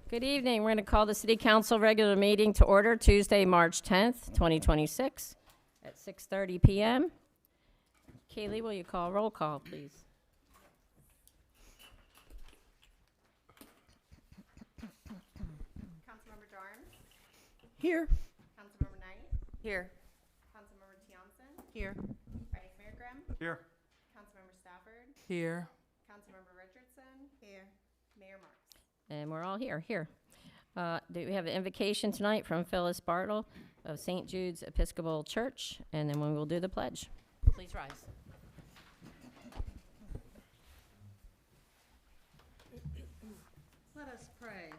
Good evening. We're going to call the City Council regular meeting to order Tuesday, March 10th, 2026 at 6:30 p.m. Kaylee, will you call roll call, please? Councilmember Dorns, Here. Councilmember Knight, Here. Councilmember Tiongson, Here. Vice Mayor Grimm, Here. Councilmember Stafford, Here. Councilmember Richardson, here, Mayor Marks. And we're all here. Do we have an invocation tonight from Phyllis Bartle of St. Jude's Episcopal Church, and then we will do the pledge. Please rise. Let us pray.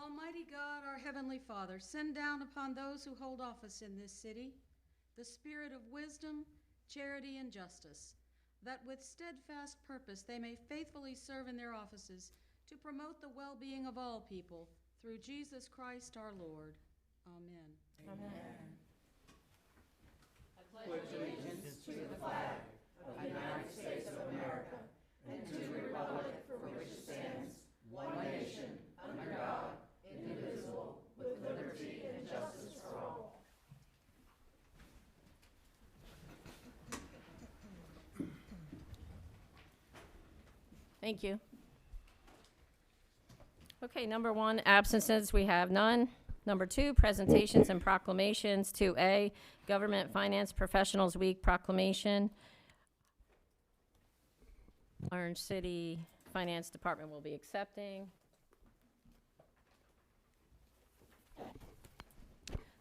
Almighty God, our Heavenly Father, send down upon those who hold office in this city the spirit of wisdom, charity, and justice, that with steadfast purpose they may faithfully serve in their offices to promote the well-being of all people, through Jesus Christ our Lord. Amen. Amen. Thank you. Okay, number one, absences, we have none. Number two, presentations and proclamations. 2A, Government Finance Professionals Week proclamation. Orange City Finance Department will be accepting.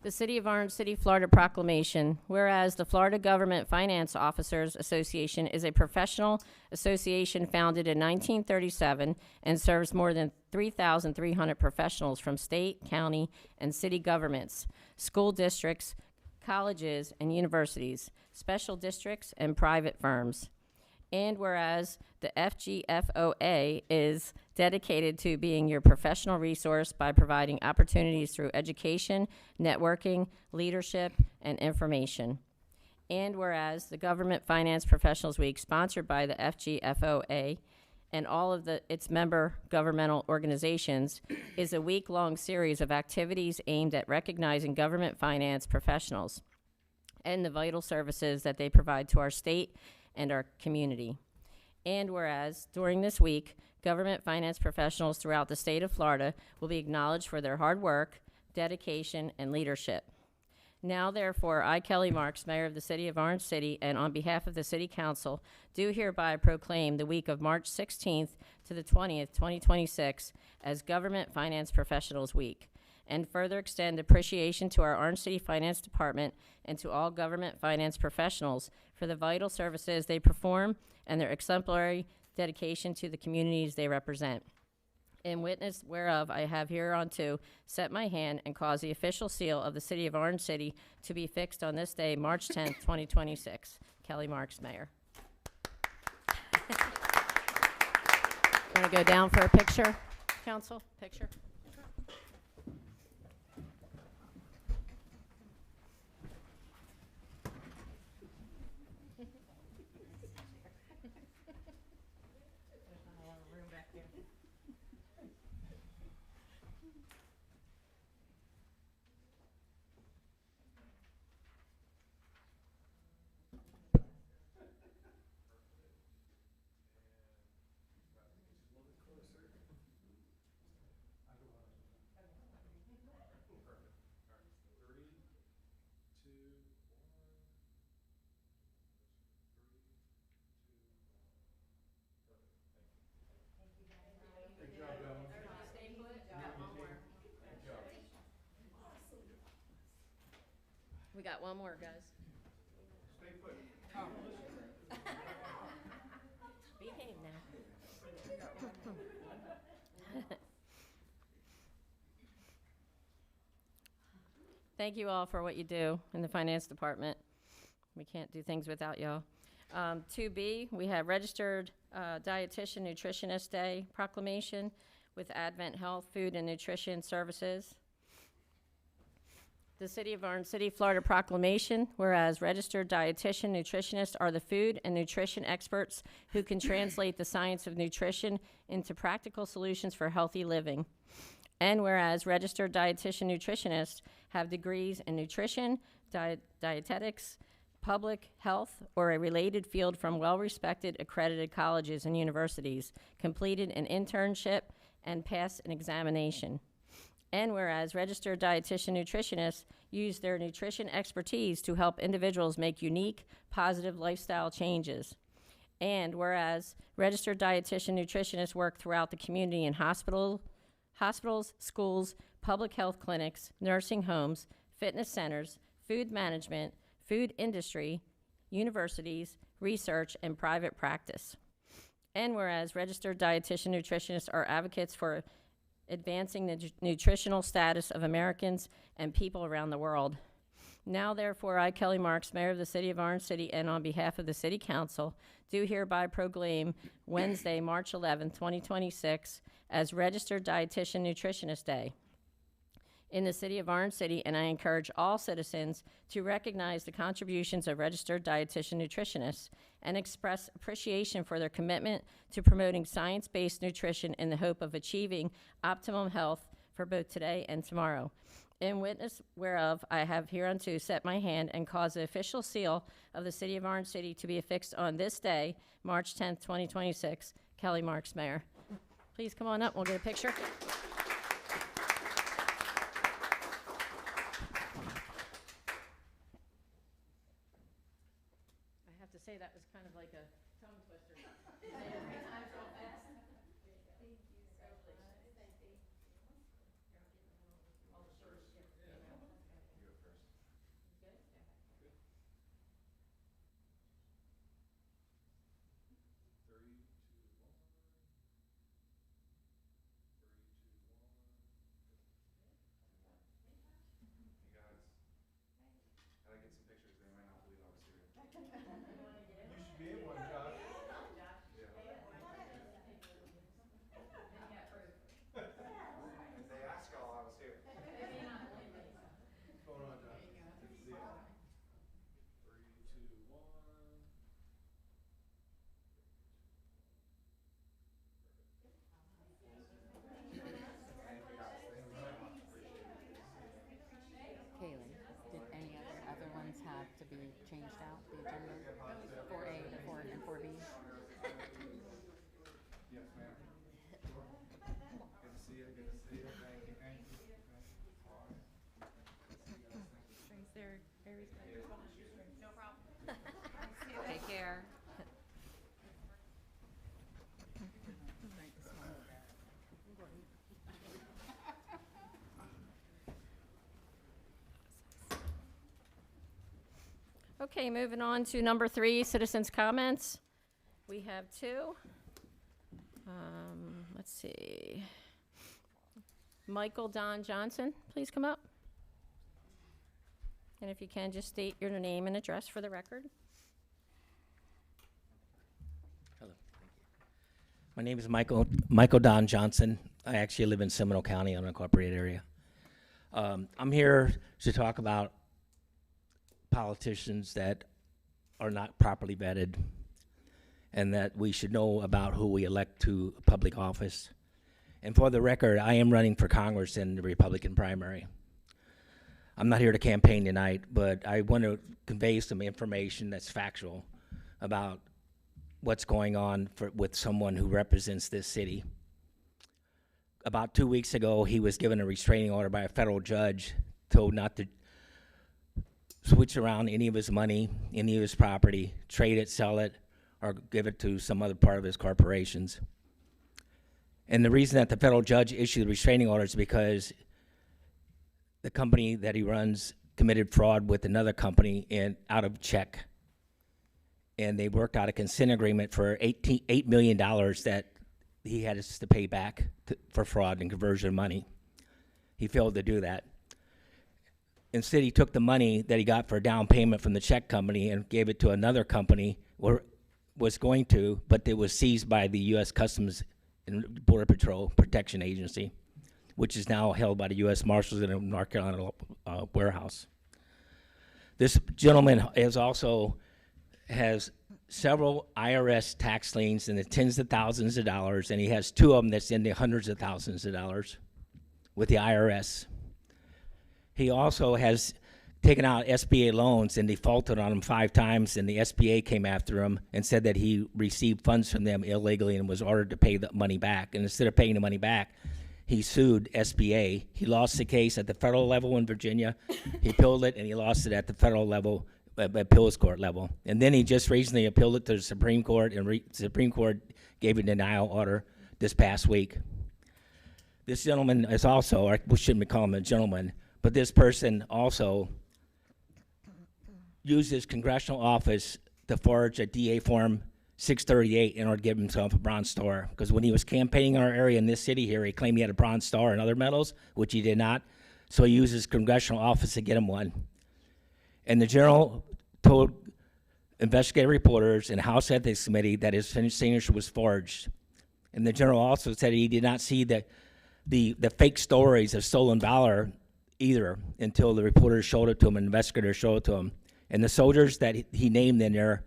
The City of Orange City, Florida proclamation. Whereas the Florida Government Finance Officers Association is a professional association founded in 1937 and serves more than 3,300 professionals from state, county, and city governments, school districts, colleges and universities, special districts, and private firms. And whereas the FGFOA is dedicated to being your professional resource by providing opportunities through education, networking, leadership, and information. And whereas the Government Finance Professionals Week, sponsored by the FGFOA and all of its member governmental organizations, is a week-long series of activities aimed at recognizing government finance professionals and the vital services that they provide to our state and our community. And whereas during this week, government finance professionals throughout the state of Florida will be acknowledged for their hard work, dedication, and leadership. Now, therefore, I, Kelly Marks, Mayor of the City of Orange City, and on behalf of the City Council, do hereby proclaim the week of March 16th to the 20th, 2026, as Government Finance Professionals Week, and further extend appreciation to our Orange City Finance Department and to all government finance professionals for the vital services they perform and their exemplary dedication to the communities they represent. In witness whereof, I have hereunto set my hand and caused the official seal of the City of Orange City to be fixed on this day, March 10th, 2026. Kelly Marks, Mayor. Want to go down for a picture, Council? Picture? We got one more, guys. Stay put. Behave now. Thank you all for what you do in the finance department. We can't do things without y'all. 2B, we have Registered Dietitian Nutritionist Day proclamation with Advent Health, Food, and Nutrition Services. The City of Orange City, Florida proclamation, whereas registered dietitian, nutritionists are the food and nutrition experts who can translate the science of nutrition into practical solutions for healthy living. And whereas registered dietitian, nutritionists have degrees in nutrition, dietetics, public health, or a related field from well-respected accredited colleges and universities, completed an internship, and passed an examination. And whereas registered dietitian nutritionists use their nutrition expertise to help individuals make unique, positive lifestyle changes. And whereas registered dietitian nutritionists work throughout the community in hospitals, schools, public health clinics, nursing homes, fitness centers, food management, food industry, universities, research, and private practice. And whereas registered dietitian nutritionists are advocates for advancing the nutritional status of Americans and people around the world. Now, therefore, I, Kelly Marks, Mayor of the City of Orange City, and on behalf of the City Council, do hereby proclaim Wednesday, March 11, 2026, as Registered Dietitian Nutritionist Day in the City of Orange City, and I encourage all citizens to recognize the contributions of registered dietitian nutritionists and express appreciation for their commitment to promoting science-based nutrition in the hope of achieving optimum health for both today and tomorrow. In witness whereof, I have hereunto set my hand and caused the official seal of the City of Orange City to be affixed on this day, March 10th, 2026. Kelly Marks, Mayor. Please come on up, we'll get a picture. I have to say that was kind of like a tongue twister. I get some pictures, they might not believe I was here. You should be in one, Josh. Yeah. They asked all I was here. What's going on, Josh? Good to see you. 3, 2, 1. Kaylee, did any other ones have to be changed out, the agenda? 4A to 4 and 4B? Yes, ma'am. Good to see you. Good to see you. Thank you. Thank you. Thanks, Derek. Very No problem. Take care. Okay, moving on to number 3, citizens' comments. We have 2. Let's see. Michael Don Johnson, please come up. And if you can, just state your name and address for the record. Hello. My name is Michael Don Johnson. I actually live in Seminole County, unincorporated area. I'm here to talk about politicians that are not properly vetted and that we should know about who we elect to public office. And for the record, I am running for Congress in the Republican primary. I'm not here to campaign tonight, but I want to convey some information that's factual about what's going on with someone who represents this city. About 2 weeks ago, he was given a restraining order by a federal judge, told not to switch around any of his money, any of his property, trade it, sell it, or give it to some other part of his corporations. And the reason that the federal judge issued the restraining order is because the company that he runs committed fraud with another company out of check. And they worked out a consent agreement for $8 million that he had us to pay back for fraud and conversion money. He failed to do that. Instead, he took the money that he got for a down payment from the check company and gave it to another company, or was going to, but it was seized by the U.S. Customs and Border Patrol Protection Agency. which is now held by the U.S. Marshals in a North Carolina warehouse. This gentleman has several IRS tax liens in the tens of thousands of dollars, and he has 2 of them that's in the hundreds of thousands of dollars with the IRS. He also has taken out SBA loans and defaulted on them 5 times, and the SBA came after him and said that he received funds from them illegally and was ordered to pay the money back. And instead of paying the money back, he sued SBA. He lost the case at the federal level in Virginia. He appealed it, and he lost it at the federal level, appeals court level. And then he just recently appealed it to the Supreme Court, and the Supreme Court gave a denial order this past week. This gentleman is also, or we shouldn't call him a gentleman, but this person also used his congressional office to forge a DA Form 638 in order to give himself a Bronze Star. Because when he was campaigning in our area in this city here, he claimed he had a Bronze Star and other medals, which he did not. So he used his congressional office to get him one. And the general told investigative reporters and House Ethics Committee that his signature was forged. And the general also said he did not see the fake stories of stolen valor either until the reporters showed it to him and investigators showed it to him. And the soldiers that he named in there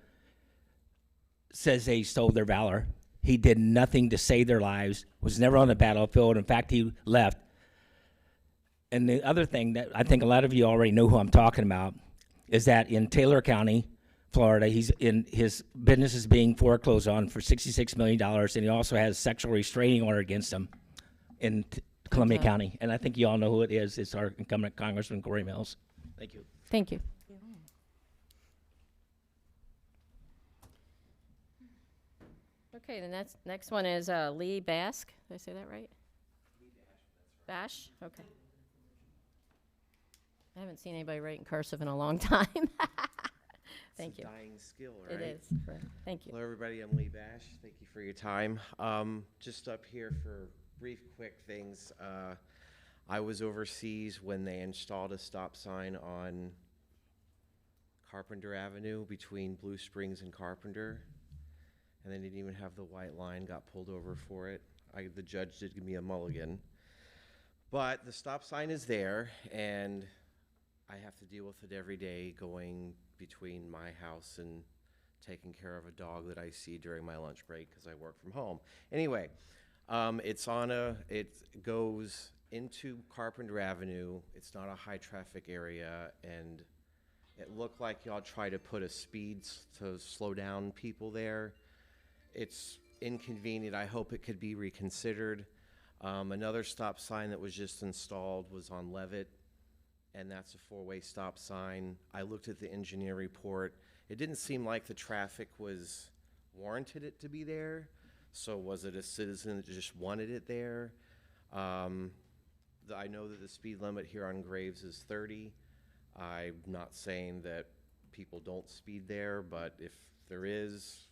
says they stole their valor. He did nothing to save their lives, was never on the battlefield. In fact, he left. And the other thing that I think a lot of you already know who I'm talking about is that in Taylor County, Florida, his business is being foreclosed on for $66 million, and he also has sexual restraining order against him in Columbia County. And I think you all know who it is. It's our incumbent Congressman Corey Mills. Thank you. Thank you. Okay, the next one is Lee Bask. Did I say that right? Lee Bash. Okay. I haven't seen anybody write in cursive in a long time. Thank you. It's a dying skill, right? It is. Thank you. Hello, everybody. I'm Lee Bash. Thank you for your time. Just up here for brief, quick things. I was overseas when they installed a stop sign on Carpenter Avenue between Blue Springs and Carpenter. And they didn't even have the white line, got pulled over for it. The judge did give me a mulligan. But the stop sign is there, and I have to deal with it every day going between my house and taking care of a dog that I see during my lunch break because I work from home. Anyway, it goes into Carpenter Avenue. It's not a high traffic area, and it looked like y'all try to put a speed to slow down people there. It's inconvenient. I hope it could be reconsidered. Another stop sign that was just installed was on Levitt, and that's a 4-way stop sign. I looked at the engineer report. It didn't seem like the traffic was warranted it to be there. So was it a citizen that just wanted it there? I know that the speed limit here on Graves is 30. I'm not saying that people don't speed there, but if there is,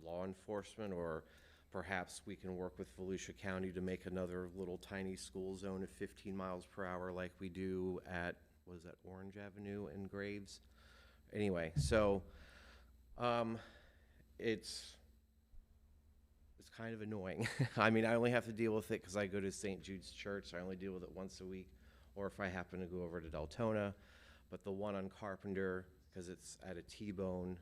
law enforcement, or perhaps we can work with Volusia County to make another little tiny school zone of 15 miles per hour like we do at, what is that, Orange Avenue in Graves? Anyway, so it's kind of annoying. I mean, I only have to deal with it because I go to St. Jude's Church. I only deal with it once a week, or if I happen to go over to Deltona. But the one on Carpenter, because it's at a T-bone,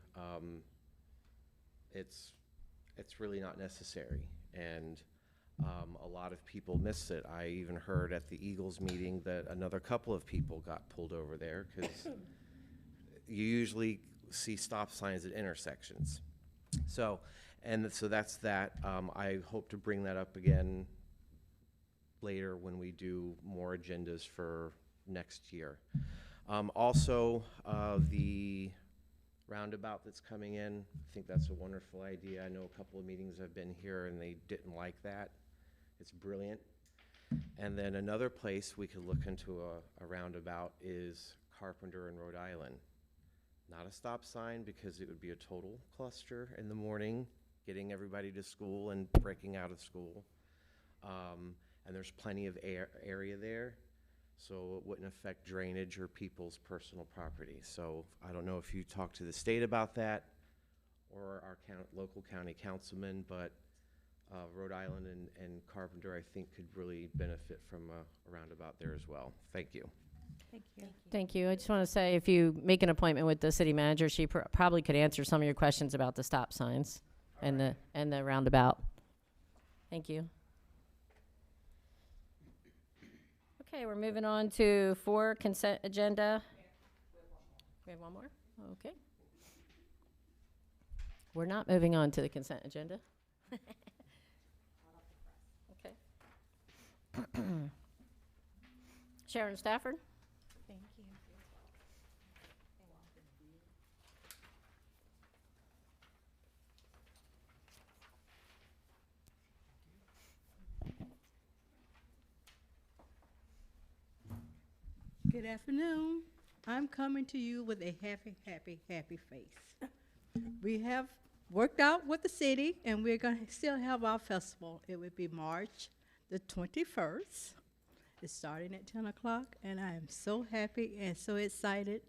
it's really not necessary, and a lot of people miss it. I even heard at the Eagles meeting that another couple of people got pulled over there because you usually see stop signs at intersections. So that's that. I hope to bring that up again later when we do more agendas for next year. Also, the roundabout that's coming in, I think that's a wonderful idea. I know a couple of meetings I've been here and they didn't like that. It's brilliant. And then another place we could look into a roundabout is Carpenter and Rhode Island. Not a stop sign because it would be a total cluster in the morning, getting everybody to school and breaking out of school. And there's plenty of area there, so it wouldn't affect drainage or people's personal property. So I don't know if you talked to the state about that or our local county councilman, but Rhode Island and Carpenter, I think, could really benefit from a roundabout there as well. Thank you. Thank you. I just want to say, if you make an appointment with the city manager, she probably could answer some of your questions about the stop signs and the roundabout. Thank you. Okay, we're moving on to 4 consent agenda. We have one more? Okay. We're not moving on to the consent agenda. Okay. Sharon Stafford? Thank you. Good afternoon. I'm coming to you with a happy, happy, happy face. We have worked out with the city, and we're going to still have our festival. It would be March the 21st. It's starting at 10 o'clock, and I am so happy and so excited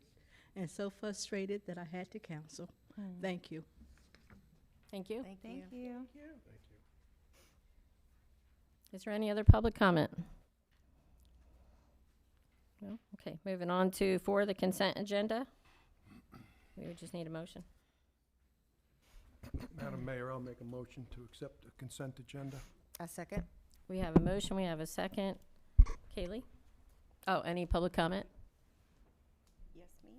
and so frustrated that I had to cancel. Thank you. Thank you. Thank you. Is there any other public comment? No? Okay, moving on to 4, the consent agenda. We would just need a motion. Madam Mayor, I'll make a motion to accept the consent agenda. A second. We have a motion, we have a second. Kaylee? Oh, any public comment? Yes, ma'am.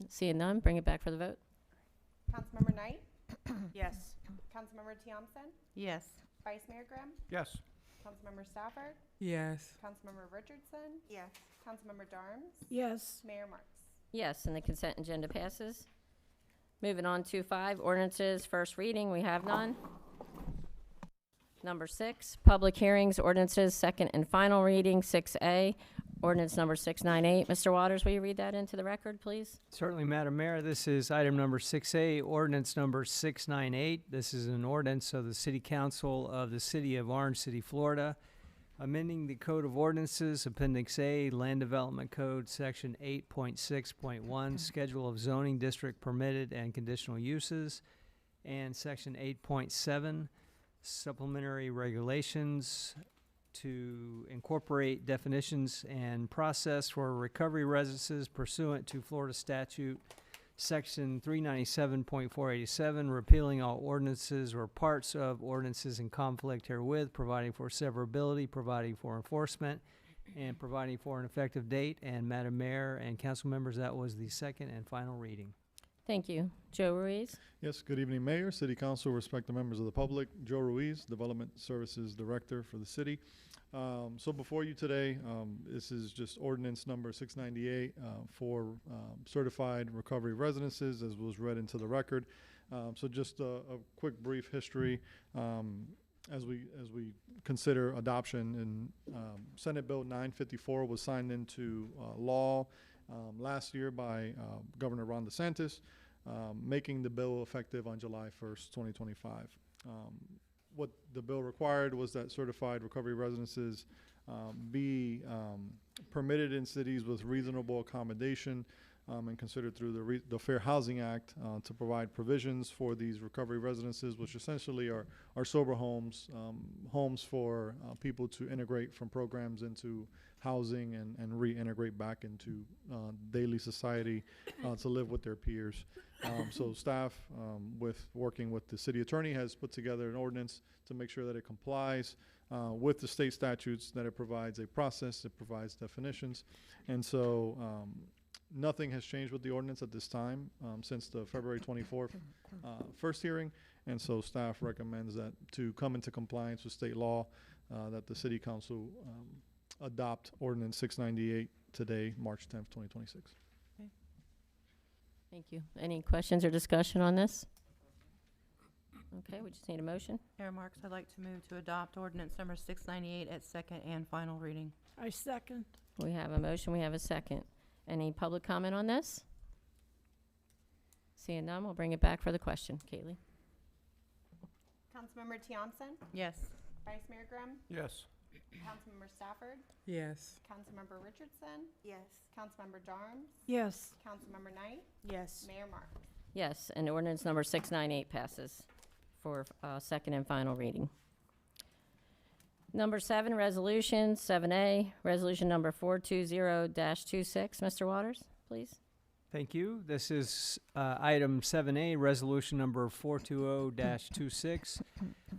Seeing none, bring it back for the vote. Councilmember Knight? Yes. Councilmember Tiampson? Yes. Vice Mayor Grimm? Yes. Councilmember Stafford? Yes. Councilmember Richardson? Yes. Councilmember Darms? Yes. Mayor Marks? Yes, and the consent agenda passes. Moving on to 5, ordinances, first reading, we have none. Number 6, public hearings, ordinances, second and final reading, 6A, ordinance number 698. Mr. Waters, will you read that into the record, please? Certainly, Madam Mayor. This is item number 6A, ordinance number 698. This is an ordinance of the City Council of the City of Orange City, Florida, amending the Code of Ordinances, Appendix A, Land Development Code, Section 8.6.1, Schedule of Zoning District Permitted and Conditional Uses, and Section 8.7, Supplementary Regulations to incorporate definitions and process for recovery residences pursuant to Florida Statute Section 397.487, repealing all ordinances or parts of ordinances in conflict herewith, providing for severability, providing for enforcement, and providing for an effective date. And Madam Mayor and council members, that was the second and final reading. Thank you. Joe Ruiz? Yes, good evening, Mayor, City Council, respected members of the public. Joe Ruiz, Development Services Director for the city. So before you today, this is just ordinance number 698 for certified recovery residences, as was read into the record. So just a quick brief history as we consider adoption. And Senate Bill 954 was signed into law last year by Governor Ron DeSantis, making the bill effective on July 1st, 2025. What the bill required was that certified recovery residences be permitted in cities with reasonable accommodation and considered through the Fair Housing Act to provide provisions for these recovery residences, which essentially are sober homes, homes for people to integrate from programs into housing and reintegrate back into daily society to live with their peers. So staff, working with the city attorney, has put together an ordinance to make sure that it complies with the state statutes, that it provides a process, it provides definitions. And so nothing has changed with the ordinance at this time since the February 24th first hearing. And so staff recommends that to come into compliance with state law, that the city council adopt ordinance 698 today, March 10th, 2026. Thank you. Any questions or discussion on this? Okay, we just need a motion. Mayor Marks, I'd like to move to adopt ordinance number 698 at second and final reading. I second. We have a motion, we have a second. Any public comment on this? Seeing none, we'll bring it back for the question. Kaylee? Councilmember Tiampson? Yes. Vice Mayor Grimm? Yes. Councilmember Stafford? Yes. Councilmember Richardson? Yes. Councilmember Darms? Yes. Councilmember Knight? Yes. Mayor Marks? Yes, and ordinance number 698 passes for second and final reading. Number 7, resolution, 7A, resolution number 420-26. Mr. Waters, please. Thank you. This is item 7A, resolution number 420-26.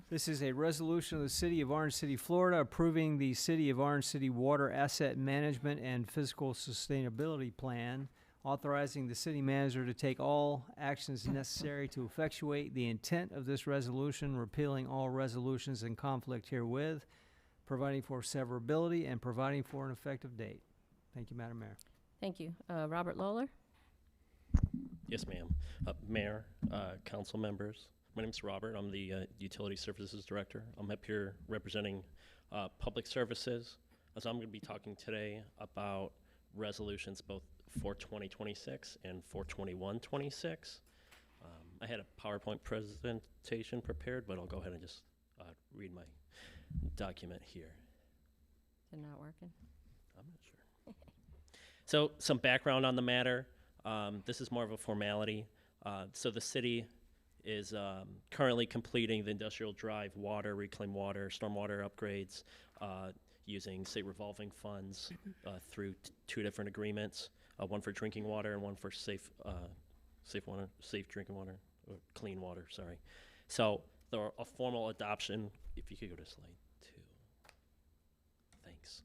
This is a resolution of the City of Orange City, Florida, approving the City of Orange City Water Asset Management and Fiscal Sustainability Plan, authorizing the city manager to take all actions necessary to effectuate the intent of this resolution, repealing all resolutions in conflict herewith, providing for severability, and providing for an effective date. Thank you, Madam Mayor. Thank you. Robert Lawler? Yes, ma'am. Mayor, council members, my name is Robert. I'm the Utility Services Director. I'm up here representing Public Services. As I'm going to be talking today about resolutions both for 2026 and for 2126. I had a PowerPoint presentation prepared, but I'll go ahead and just read my document here. Is it not working? I'm not sure. So some background on the matter. This is more of a formality. So the city is currently completing the Industrial Drive water, reclaimed water, stormwater upgrades using state revolving funds through 2 different agreements, one for drinking water and one for safe drinking water, or clean water, sorry. So a formal adoption, if you could go to slide 2. Thanks.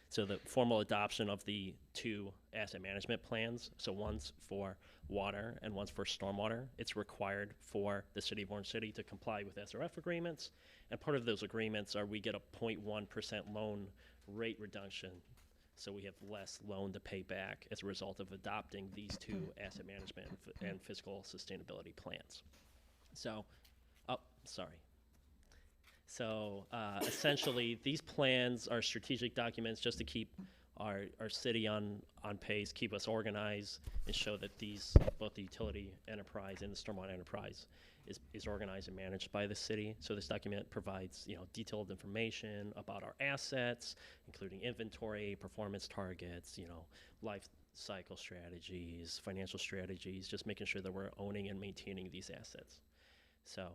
So the formal adoption of the 2 asset management plans, so one's for water and one's for stormwater. It's required for the City of Orange City to comply with SRF agreements, and part of those agreements are we get a 0.1% loan rate reduction, so we have less loan to pay back as a result of adopting these 2 asset management and fiscal sustainability plans. So, So essentially, these plans are strategic documents just to keep our city on pace, keep us organized, and show that both the utility enterprise and the stormwater enterprise is organized and managed by the city. So this document provides detailed information about our assets, including inventory, performance targets, life cycle strategies, financial strategies, just making sure that we're owning and maintaining these assets. So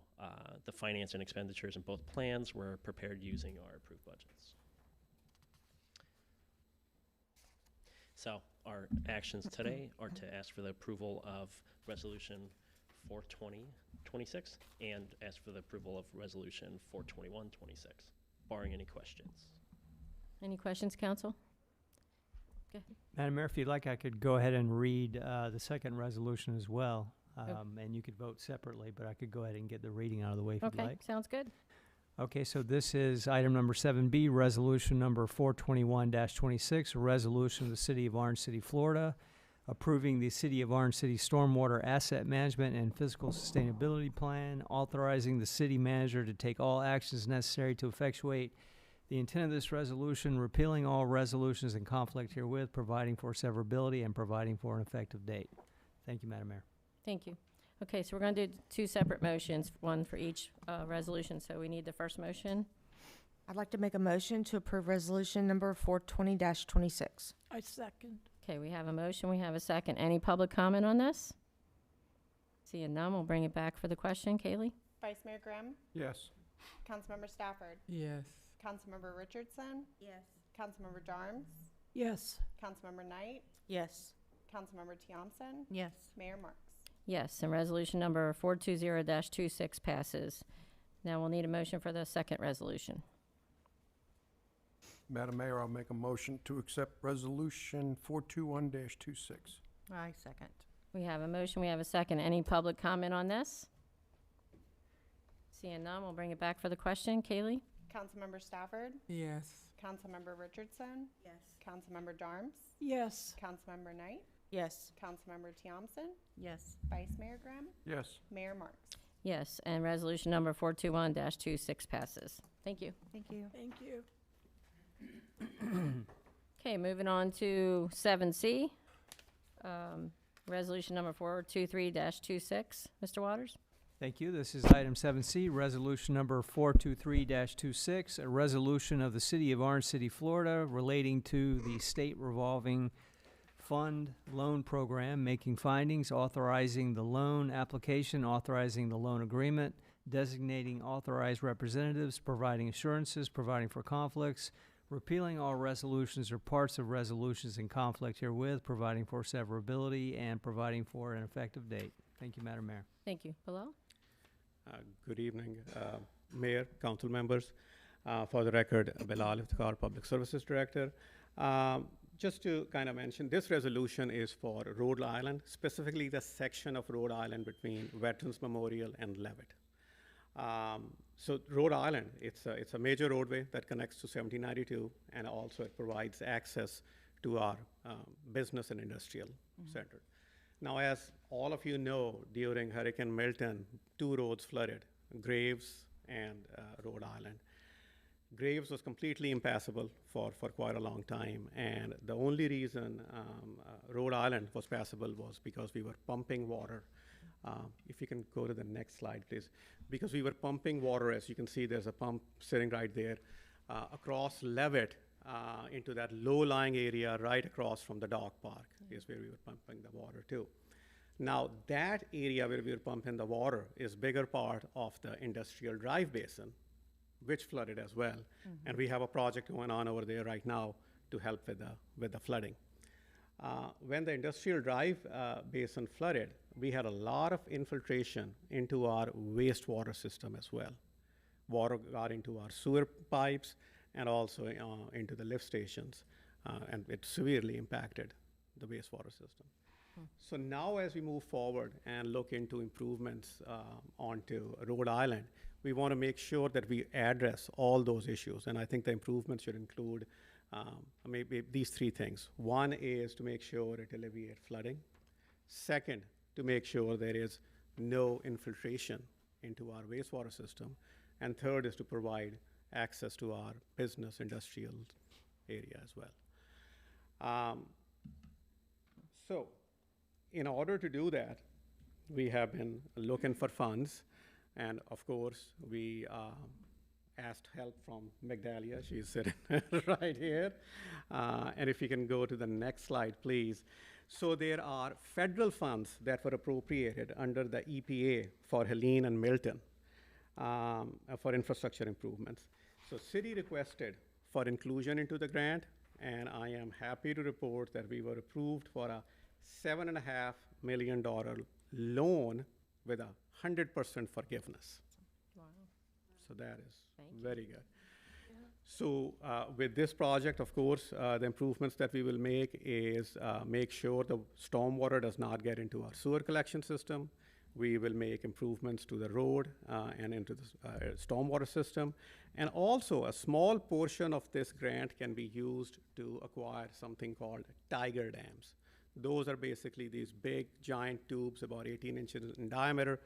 the finance and expenditures in both plans were prepared using our approved budgets. So our actions today are to ask for the approval of Resolution 420-26 and ask for the approval of Resolution 421-26, barring any questions. Any questions, council? Go ahead. Madam Mayor, if you'd like, I could go ahead and read the second resolution as well. And you could vote separately, but I could go ahead and get the reading out of the way if you'd like. Okay, sounds good. Okay, so this is item number 7B, resolution number 421-26, a resolution of the City of Orange City, Florida, approving the City of Orange City Stormwater Asset Management and Fiscal Sustainability Plan, authorizing the city manager to take all actions necessary to effectuate the intent of this resolution, repealing all resolutions in conflict herewith, providing for severability, and providing for an effective date. Thank you, Madam Mayor. Thank you. Okay, so we're going to do 2 separate motions, one for each resolution. So we need the first motion. I'd like to make a motion to approve resolution number 420-26. I second. Okay, we have a motion, we have a second. Any public comment on this? Seeing none, we'll bring it back for the question. Kaylee? Vice Mayor Grimm? Yes. Councilmember Stafford? Yes. Councilmember Richardson? Yes. Councilmember Darms? Yes. Councilmember Knight? Yes. Councilmember Thompson? Yes. Mayor Marks? Yes, and resolution number 420-26 passes. Now we'll need a motion for the second resolution. Madam Mayor, I'll make a motion to accept resolution 421-26. I second. We have a motion, we have a second. Any public comment on this? Seeing none, we'll bring it back for the question. Kaylee? Councilmember Stafford? Yes. Councilmember Richardson? Yes. Councilmember Darms? Yes. Councilmember Knight? Yes. Councilmember Thompson? Yes. Vice Mayor Grimm? Yes. Mayor Marks? Yes, and resolution number 421-26 passes. Thank you. Thank you. Thank you. Okay, moving on to 7C. Resolution number 423-26. Mr. Waters? Thank you. This is item 7C, resolution number 423-26, a resolution of the City of Orange City, Florida, relating to the state revolving fund loan program, making findings, authorizing the loan application, authorizing the loan agreement, designating authorized representatives, providing assurances, providing for conflicts, repealing all resolutions or parts of resolutions in conflict herewith, providing for severability, and providing for an effective date. Thank you, Madam Mayor. Thank you. Bilal? Good evening, Mayor, council members. For the record, Bilal Iftikhar, Public Services Director. Just to kind of mention, this resolution is for Rhode Island, specifically the section of Rhode Island between Veterans Memorial and Levitt. So Rhode Island, it's a major roadway that connects to 1792, and also it provides access to our business and industrial center. Now, as all of you know, during Hurricane Milton, 2 roads flooded, Graves and Rhode Island. Graves was completely impassable for quite a long time, and the only reason Rhode Island was passable was because we were pumping water. If you can go to the next slide, please. Because we were pumping water, as you can see, there's a pump sitting right there, across Levitt into that low-lying area right across from the dog park is where we were pumping the water to. Now, that area where we were pumping the water is bigger part of the Industrial Drive Basin, which flooded as well. And we have a project going on over there right now to help with the flooding. When the Industrial Drive Basin flooded, we had a lot of infiltration into our wastewater system as well. Water got into our sewer pipes and also into the lift stations, and it severely impacted the wastewater system. So now as we move forward and look into improvements onto Rhode Island, we want to make sure that we address all those issues. And I think the improvements should include maybe these 3 things. One is to make sure it alleviates flooding. Second, to make sure there is no infiltration into our wastewater system. And third is to provide access to our business industrial area as well. So in order to do that, we have been looking for funds. And of course, we asked help from Migdalia. She's sitting right here. And if you can go to the next slide, please. So there are federal funds that were appropriated under the EPA for Helene and Milton for infrastructure improvements. So city requested for inclusion into the grant, and I am happy to report that we were approved for a $7.5 million loan with 100% forgiveness. Wow. So that is Thank you. very good. So with this project, of course, the improvements that we will make is make sure the stormwater does not get into our sewer collection system. We will make improvements to the road and into the stormwater system. And also, a small portion of this grant can be used to acquire something called tiger dams. Those are basically these big, giant tubes, about 18 inches in diameter,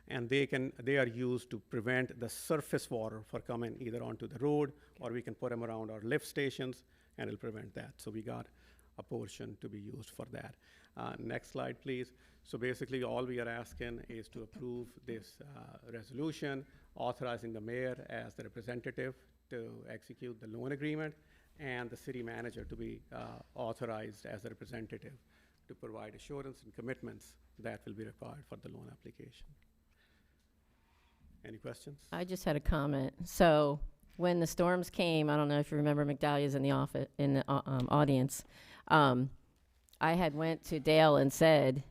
and they are used to prevent the surface water from coming either onto the road, or we can put them around our lift stations, and it'll prevent that. So we got a portion to be used for that. Next slide, please. So basically, all we are asking is to approve this resolution, authorizing the mayor as the representative to execute the loan agreement, and the city manager to be authorized as a representative to provide assurance and commitments that will be required for the loan application. Any questions? I just had a comment. So when the storms came, I don't know if you remember, Migdalia's in the office, in the audience. I had went to Dale and said,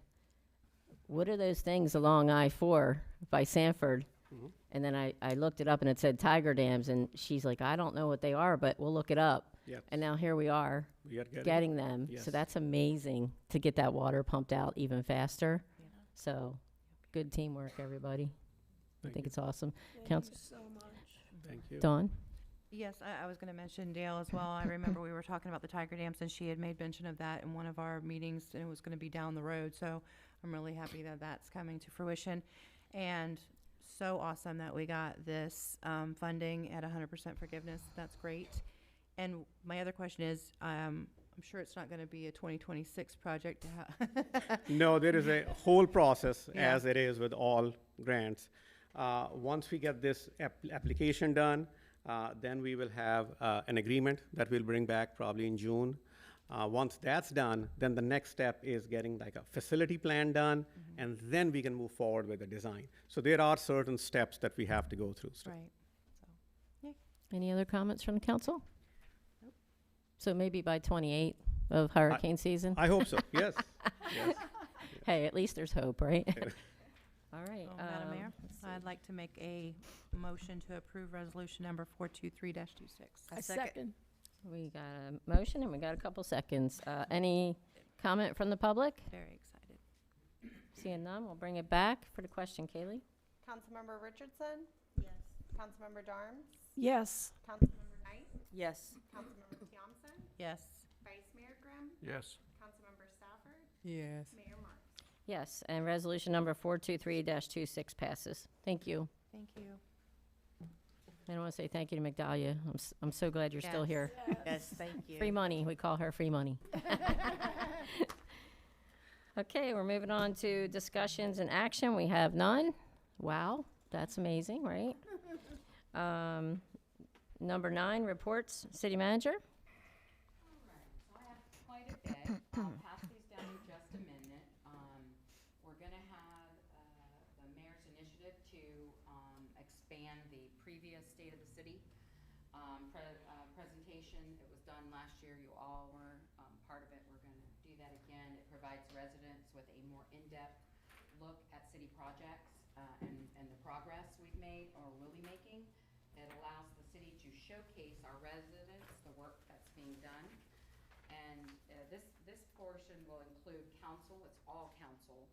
what are those things along I-4 by Sanford? Mhm. And then I looked it up and it said tiger dams, and she's like, I don't know what they are, but we'll look it up. Yes. And now here we are We are getting them. Yes. So that's amazing to get that water pumped out even faster. So good teamwork, everybody. I Thank think you. it's awesome. Thank Council, you so much. Thank you. Dawn? Yes, I was going to mention Dale as well. I remember we were talking about the tiger dams, and she had made mention of that in one of our meetings, and it was going to be down the road. So I'm really happy that that's coming to fruition. And so awesome that we got this funding at 100% forgiveness. That's great. And my other question is, I'm sure it's not going to be a 2026 project. No, there is a whole process, Yeah. as it is with all grants. Once we get this application done, then we will have an agreement that we'll bring back probably in June. Once that's done, then the next step is getting like a facility plan done, and then we can move forward with the design. So there are certain steps that we have to go through still. Right. So, yay. Any other comments from the council? So maybe by 28 of hurricane season? I hope so, yes, yes. Hey, at least there's hope, right? All right. Madam Mayor, let's see. I'd like to make a motion to approve resolution number 423-26. I second. We got a motion and we got a couple seconds. Any comment from the public? Very excited. Seeing none, we'll bring it back for the question. Kaylee? Councilmember Richardson? Yes. Councilmember Darms? Yes. Councilmember Knight? Yes. Councilmember Thompson? Yes. Vice Mayor Grimm? Yes. Councilmember Stafford? Yes. Mayor Marks? Yes, and resolution number 423-26 passes. Thank you. Thank you. And I want to say thank you to Migdalia. I'm so glad you're still Yes. here. Yes, thank you. Free money. We call her free money. Okay, we're moving on to discussions and action. We have none. Wow, that's amazing, right? Number 9, reports. City manager? So I have quite a bit. I'll pass these down in just a minute. We're gonna have, the mayor's initiative to, expand the previous State of the City, presentation. It was done last year. You all were, part of it. We're gonna do that again. It provides residents with a more in-depth look at city projects, and the progress we've made or will be making. It allows the city to showcase our residents, the work that's being done. And this portion will include council, it's all council,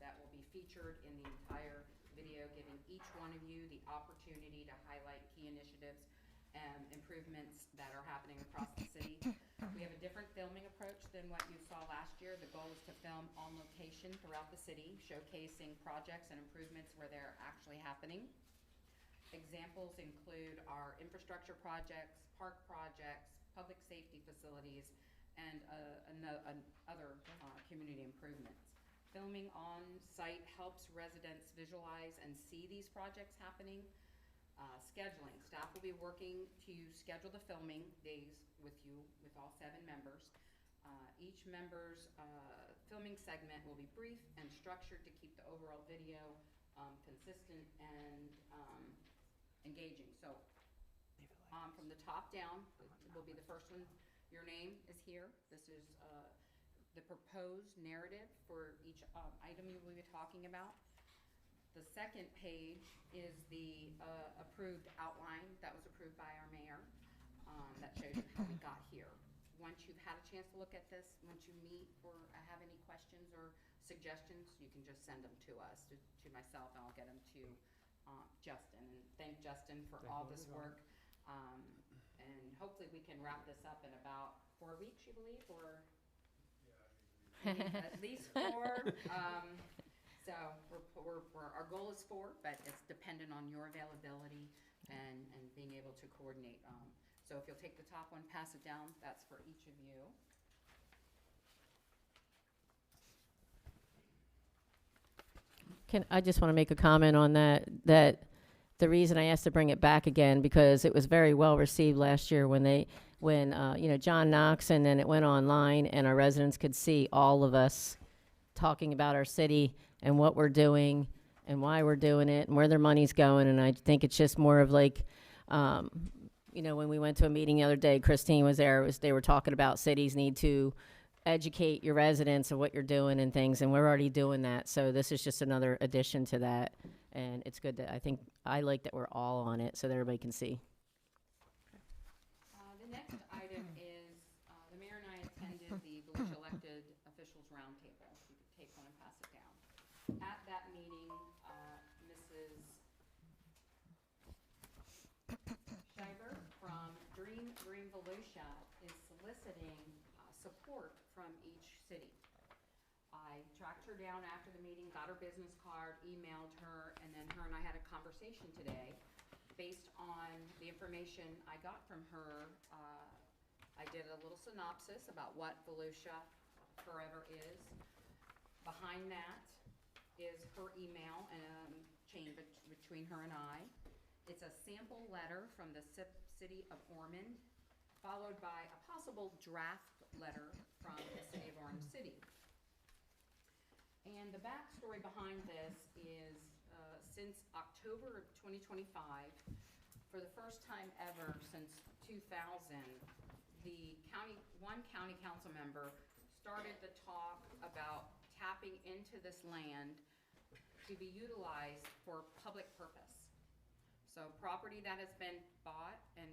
that will be featured in the entire video, giving each one of you the opportunity to highlight key initiatives and improvements that are happening across the city. We have a different filming approach than what you saw last year. The goal is to film on location throughout the city, showcasing projects and improvements where they're actually happening. Examples include our infrastructure projects, park projects, public safety facilities, and other community improvements. Filming on site helps residents visualize and see these projects happening. Scheduling, staff will be working to schedule the filming days with you, with all 7 members. Each member's filming segment will be brief and structured to keep the overall video consistent and engaging. So from the top down will be the first one. Your name is here. This is the proposed narrative for each item you will be talking about. The second page is the approved outline that was approved by our mayor that shows you how we got here. Once you've had a chance to look at this, once you meet or have any questions or suggestions, you can just send them to us, to myself, and I'll get them to Justin. And thank Justin for all this work. And hopefully we can wrap this up in about 4 weeks, you believe, or at least 4. So our goal is 4, but it's dependent on your availability and being able to coordinate. So if you'll take the top one, pass it down, that's for each of you. I just want to make a comment on that the reason I asked to bring it back again, because it was very well received last year when John Knox, and then it went online and our residents could see all of us talking about our city and what we're doing and why we're doing it and where their money's going. And I think it's just more of like, when we went to a meeting the other day, Christine was there, they were talking about cities need to educate your residents of what you're doing and things, and we're already doing that. So this is just another addition to that. And it's good that I like that we're all on it so that everybody can see. The next item is, the mayor and I attended the Volusia Elected Officials Roundtable. You could take one and pass it down. At that meeting, Mrs. Schreiber from Dream Volusia is soliciting support from each city. I tracked her down after the meeting, got her business card, emailed her, and then her and I had a conversation today. Based on the information I got from her, I did a little synopsis about what Volusia Forever is. Behind that is her email and chain between her and I. It's a sample letter from the City of Ormond, 5 followed by a possible draft letter from the city of Orange City. And the backstory behind this is, since October of 2025, for the first time ever since 2000, one county council member started to talk about tapping into this land to be utilized for public purpose. So property that has been bought and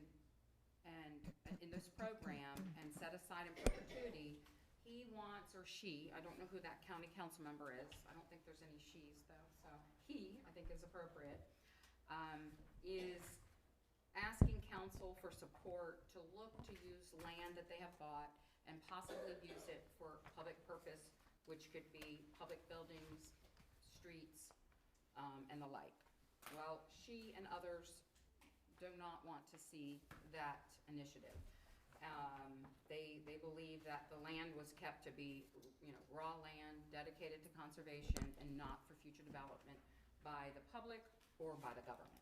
in this program and set aside in perpetuity, he wants, or she, I don't know who that county council member is, I don't think there's any she's though, so he, I think is appropriate, is asking council for support to look to use land that they have bought and possibly use it for public purpose, which could be public buildings, streets, and the like. Well, she and others do not want to see that initiative. They believe that the land was kept to be, raw land dedicated to conservation and not for future development by the public or by the government.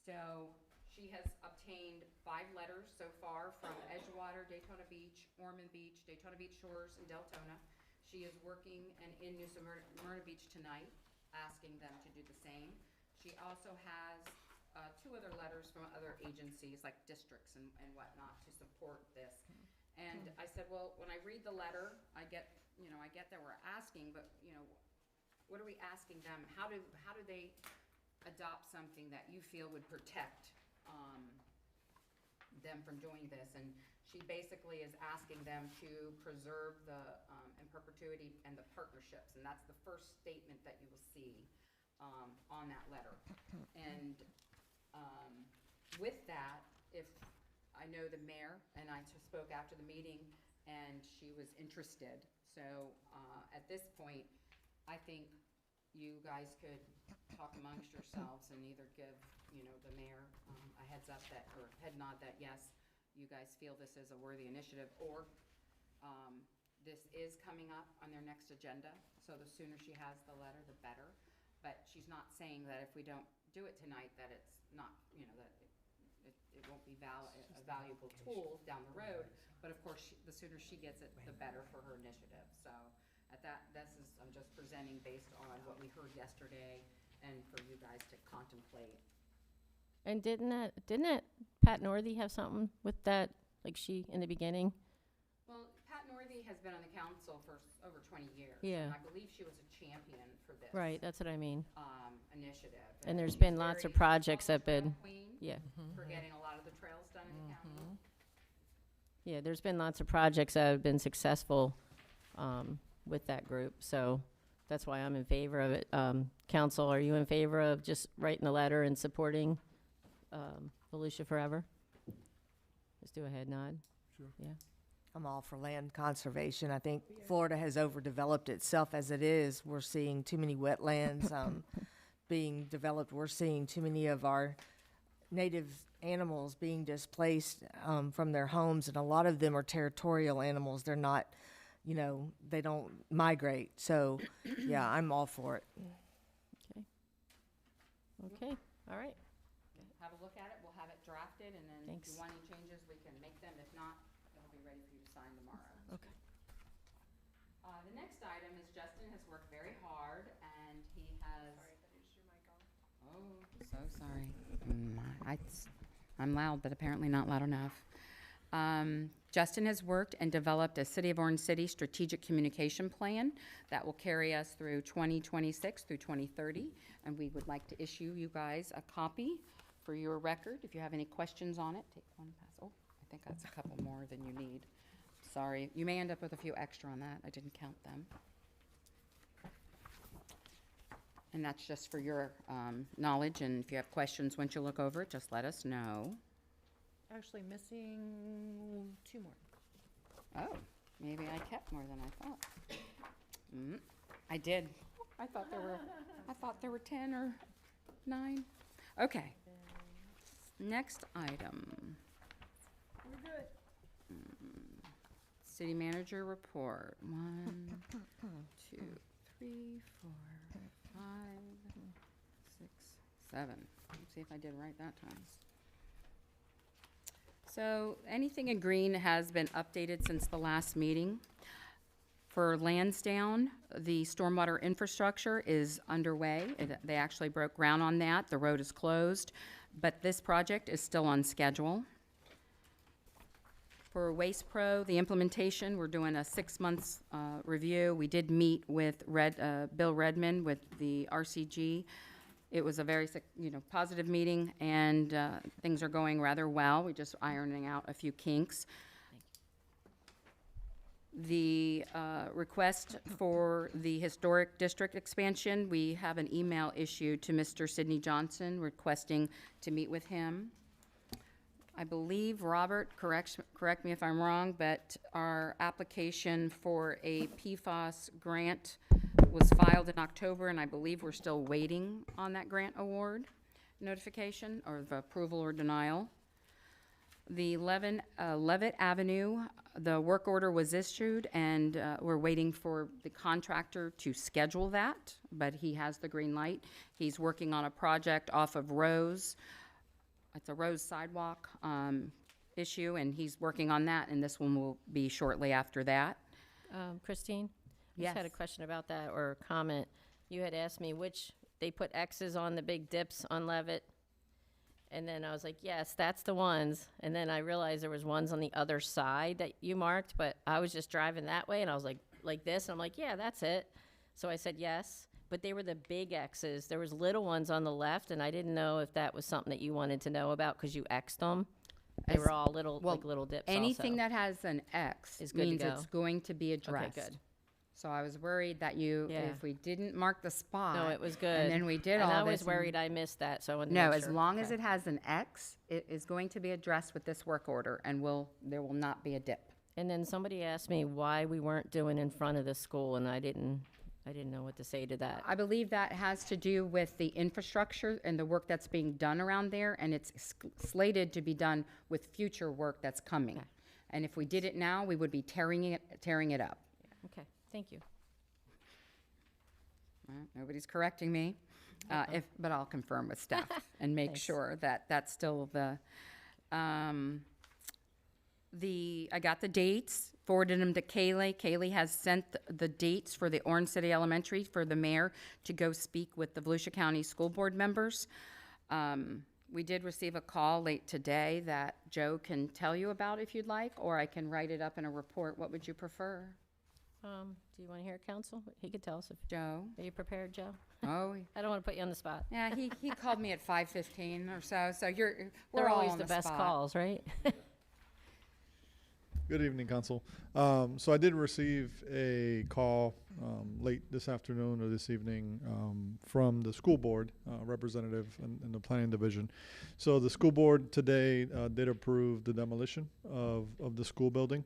So she has obtained 5 letters so far from Edgewater, Daytona Beach, Ormond Beach, Daytona Beach Shores, and Deltona. She is working in New Smyrna Beach tonight, asking them to do the same. She also has 2 other letters from other agencies, like districts and whatnot, to support this. And I said, well, when I read the letter, I get that we're asking, but, what are we asking them? How do they adopt something that you feel would protect them from doing this? And she basically is asking them to preserve the in perpetuity and the partnerships, and that's the first statement that you will see on that letter. And with that, if I know the mayor, and I spoke after the meeting, and she was interested. So at this point, I think you guys could talk amongst yourselves and either give, the mayor a heads up that, or head nod that yes, you guys feel this is a worthy initiative, or this is coming up on their next agenda. So the sooner she has the letter, the better. But she's not saying that if we don't do it tonight, that it's not, that it won't be a valuable tool down the road. But of course, the sooner she gets it, the better for her initiative. So at I'm just presenting based on what we heard yesterday and for you guys to contemplate. And didn't Pat Northey have something with that, like she, in the beginning? Well, Pat Northey has been on the council for over 20 years. Yeah. And I believe she was a champion for this. Right, that's what I mean. Initiative. And there's she's been lots of very projects that have been, queen yeah. for getting a lot of the trails done in the county. Yeah, there's been lots of projects that have been successful with that group, so that's why I'm in favor of it. Council, are you in favor of just writing the letter and supporting Volusia Forever? Just do a head nod. Sure. Yeah. I'm all for land conservation. I think Florida has overdeveloped itself as it is. We're seeing too many wetlands being developed. We're seeing too many of our native animals being displaced from their homes, and a lot of them are territorial animals. They're not, they don't migrate. So, yeah, I'm all for it. Okay, all right. Have a look at it. We'll have it drafted, and then if you want any changes, we can make them. If not, it'll be ready for you to sign tomorrow. Okay. The next item is Justin has worked very hard, and he has. Oh, so sorry. I'm loud, but apparently not loud enough. Justin has worked and developed a City of Orange City strategic communication plan that will carry us through 2026 through 2030, and we would like to issue you guys a copy for your record. If you have any questions on it, take one pass. Oh, I think that's a couple more than you need. Sorry, you may end up with a few extra on that. I didn't count them. And that's just for your knowledge, and if you have questions once you look over it, just let us know. Actually missing 2 more. Oh, maybe I kept more than I thought. I did. I thought there were 10 or 9. Okay. Next item. We're good. City manager report. 1, 2, 3, 4, 5, 6, 7. Let's see if I did right that time. So anything in green has been updated since the last meeting. For Lansdowne, the stormwater infrastructure is underway. They actually broke ground on that. The road is closed, but this project is still on schedule. For Waste Pro, the implementation, we're doing a 6 months review. We did meet with Bill Redmond with the RCG. It was a very, positive meeting, and things are going rather well. We're just ironing out a few kinks. The request for the historic district expansion, we have an email issued to Mr. Sidney Johnson requesting to meet with him. I believe, Robert, correct me if I'm wrong, but our application for a PFAS grant was filed in October, and I believe we're still waiting on that grant award notification or the approval or denial. The Levitt Avenue, the work order was issued, and we're waiting for the contractor to schedule that, but he has the green light. He's working on a project off of Rose. It's a Rose sidewalk issue, and he's working on that, and this one will be shortly after that. Christine? I Yes. just had a question about that, or a comment. You had asked me which, they put X's on the big dips on Levitt. And then I was like, yes, that's the ones. And then I realized there was ones on the other side that you marked, but I was just driving that way, and I was like this, and I'm like, yeah, that's it. So I said yes, but they were the big X's. There was little ones on the left, and I didn't know if that was something that you wanted to know about because you X'd them. They were all little, like little dips Anything also. that has an X Is good to means go. it's going to be addressed. Okay, good. So I was worried that if we didn't mark the spot. No, it was good. And then we did and all I this. was worried I missed that, so I wanted to No, make as sure. long as Okay. it has an X, it is going to be addressed with this work order, and there will not be a dip. And then somebody asked me why we weren't doing in front of the school, and I didn't know what to say to that. I believe that has to do with the infrastructure and the work that's being done around there, and it's slated to be done with future work that's coming. Okay. And if we did it now, we would be tearing it up. Okay, thank you. Well, nobody's correcting me, but I'll confirm with staff and make Thanks. sure that that's still I got the dates, forwarded them to Kaylee. Kaylee has sent the dates for the Orange City Elementary for the mayor to go speak with the Volusia County School Board members. We did receive a call late today that Joe can tell you about if you'd like, or I can write it up in a report. What would you prefer? Do you want to hear it, counsel? He could tell us. Joe? Are you prepared, Joe? Oh, I don't want to put you on the spot. yeah, he called me at 5:15 or so, so we're They're all always on the best spot. calls, right? Good evening, Council. So I did receive a call late this afternoon or this evening from the school board representative in the planning division. So the school board today did approve the demolition of the school building.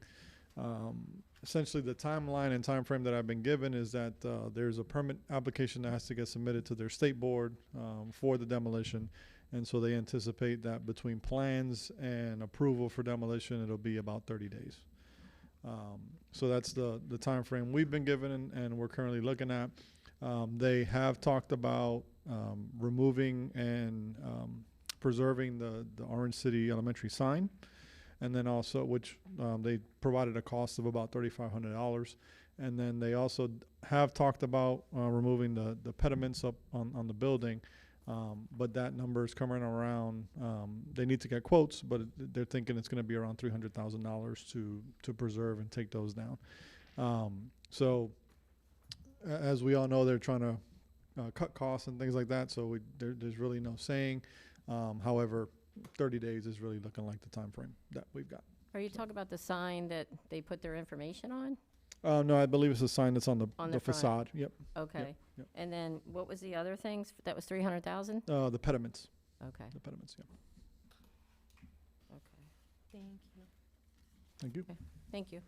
Essentially, the timeline and time frame that I've been given is that there's a permit application that has to get submitted to their state board for the demolition. And so they anticipate that between plans and approval for demolition, it'll be about 30 days. So that's the time frame we've been given and we're currently looking at. They have talked about removing and preserving the Orange City Elementary sign. And then also, which they provided a cost of about $3,500. And then they also have talked about removing the pediments up on the building. But that number is coming around, they need to get quotes, but they're thinking it's going to be around $300,000 to preserve and take those down. So as we all know, they're trying to cut costs and things like that. So there's really no saying. However, 30 days is really looking like the time frame that we've got. Are you talking about the sign that they put their information on? No, I believe it's a sign that's on the On the front. facade. Yep. Okay. Yep. And then what was the other things? That was 300,000? The pediments. Okay. The pediments. Yep. Okay. Thank you. Thank you. Okay. Thank you.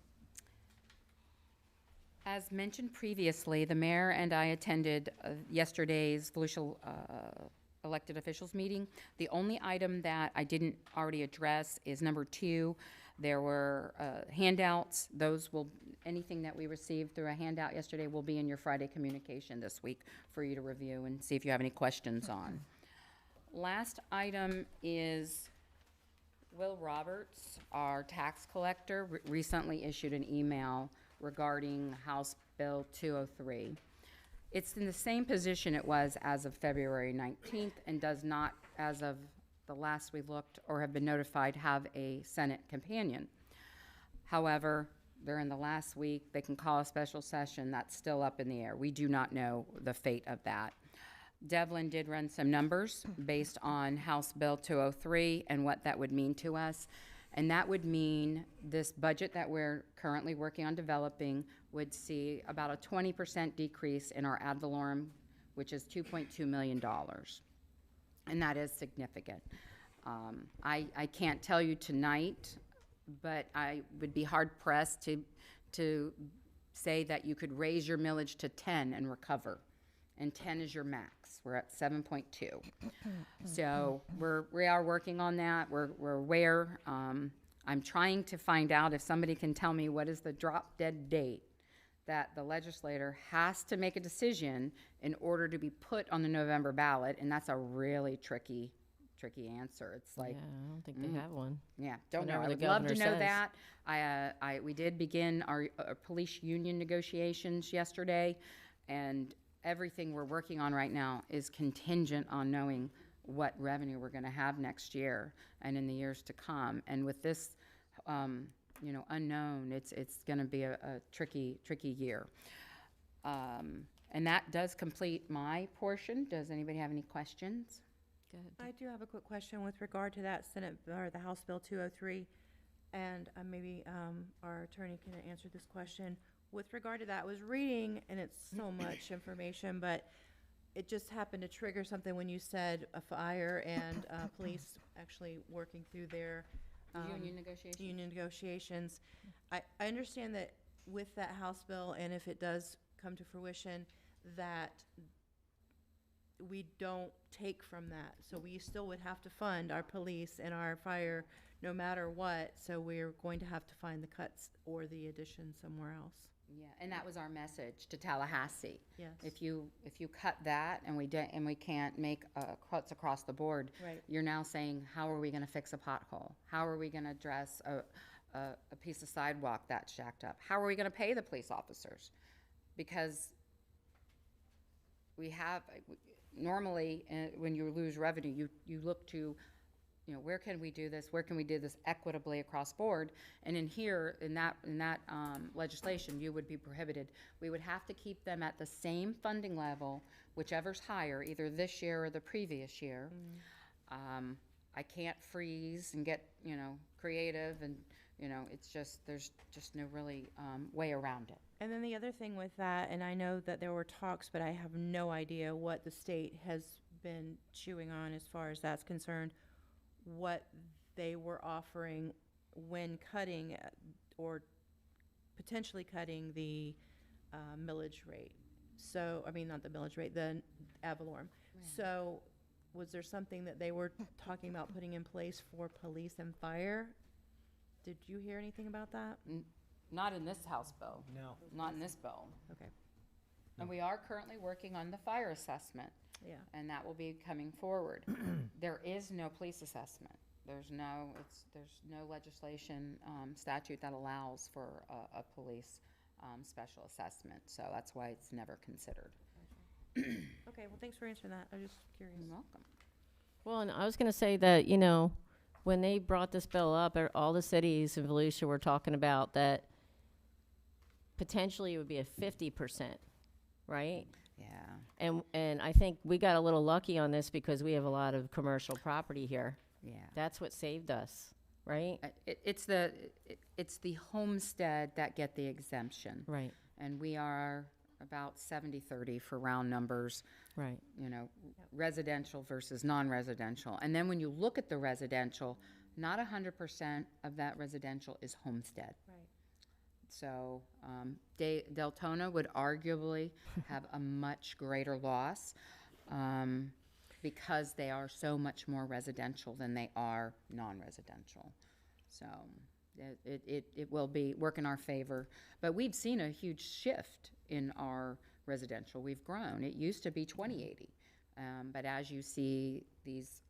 As mentioned previously, the mayor and I attended yesterday's Volusia elected officials meeting. The only item that I didn't already address is number 2. There were handouts. Anything that we received through a handout yesterday will be in your Friday communication this week for you to review and see if you have any questions on. Last item is Will Roberts, our tax collector, recently issued an email regarding House Bill 203. It's in the same position it was as of February 19th and does not, as of the last we looked or have been notified, have a Senate companion. However, during the last week, they can call a special session. That's still up in the air. We do not know the fate of that. Devlin did run some numbers based on House Bill 203 and what that would mean to us. And that would mean this budget that we're currently working on developing would see about a 20% decrease in our ad valorem, which is $2.2 million. And that is significant. I can't tell you tonight, but I would be hard pressed to say that you could raise your millage to 10 and recover. And 10 is your max. We're at 7.2. So we are working on that. We're aware. I'm trying to find out if somebody can tell me what is the drop dead date that the legislator has to make a decision in order to be put on the November ballot, and that's a really tricky answer. It's like, Yeah, I don't think they have one. yeah, don't know. Whatever I the would love to governor know says. that. We did begin our police union negotiations yesterday, and everything we're working on right now is contingent on knowing what revenue we're going to have next year and in the years to come. And with this, unknown, it's going to be a tricky year. And that does complete my portion. Does anybody have any questions? Go ahead. I do have a quick question with regard to that Senate, or the House Bill 203, and maybe our attorney can answer this question. With regard to that, I was reading, and it's so much information, but it just happened to trigger something when you said a fire and police actually working through their union negotiations. I understand that with that House bill, and if it does come to fruition, that we don't take from that. So we still would have to fund our police and our fire no matter what. So we're going to have to find the cuts or the addition somewhere else. Yeah, and that was our message to Tallahassee. Yes. If you cut that and we can't make cuts across the board, Right. you're now saying, how are we going to fix a pothole? How are we going to address a piece of sidewalk that's jacked up? How are we going to pay the police officers? Because we have normally when you lose revenue, you look to, where can we do this? Where can we do this equitably across board? And in that legislation, you would be prohibited. We would have to keep them at the same funding level, whichever's higher, either this year or the previous year. I can't freeze and get, creative and, it's just, there's just no really way around it. And then the other thing with that, and I know that there were talks, but I have no idea what the state has been chewing on as far as that's concerned, what they were offering when cutting or potentially cutting the millage rate. So, I mean, not the millage rate, the ad valorem. So was there something that they were talking about putting in place for police and fire? Did you hear anything about that? Not in this House bill. No. Not in this bill. Okay. And we are currently working on the fire assessment. Yeah. And that will be coming forward. There is no police assessment. There's no legislation, statute that allows for a police special assessment. So that's why it's never considered. Okay, well, thanks for answering that. I was just curious. You're welcome. Well, and I was going to say that, when they brought this bill up, all the cities in Volusia were talking about that potentially it would be a 50%, right? Yeah. And I think we got a little lucky on this because we have a lot of commercial property here. Yeah. That's what saved us, right? It's the homestead that get the exemption. Right. And we are about 70-30 for round numbers. Right. Residential versus non-residential. And then when you look at the residential, not 100% of that residential is homestead. Right. So Deltona would arguably have a much greater loss because they are so much more residential than they are non-residential. So it will be work in our favor. But we've seen a huge shift in our residential. We've grown. It used to be 20/80. But as you see these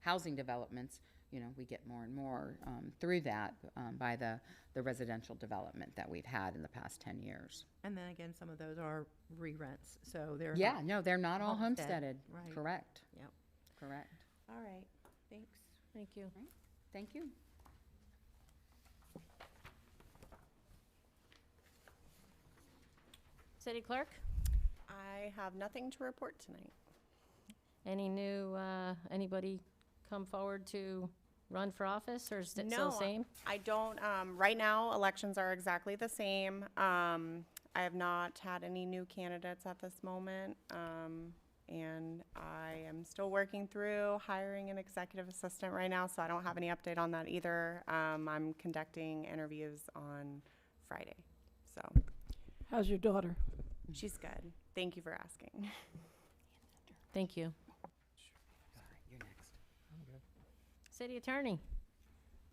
housing developments, we get more and more through that by the residential development that we've had in the past 10 years. And then again, some of those are re-rents, so they're. Yeah, not no, they're not all homestead, homesteaded. right. Correct. Yep. Correct. All right, thanks. Thank you. Thank you. City Clerk? I have nothing to report tonight. Any new, anybody come forward to run for office, or is it still the same? I don't, right now, elections are exactly the same. I have not had any new candidates at this moment. And I am still working through hiring an executive assistant right now, so I don't have any update on that either. I'm conducting interviews on Friday, so. How's your daughter? She's good. Thank you for asking. Thank you. You're next. City Attorney?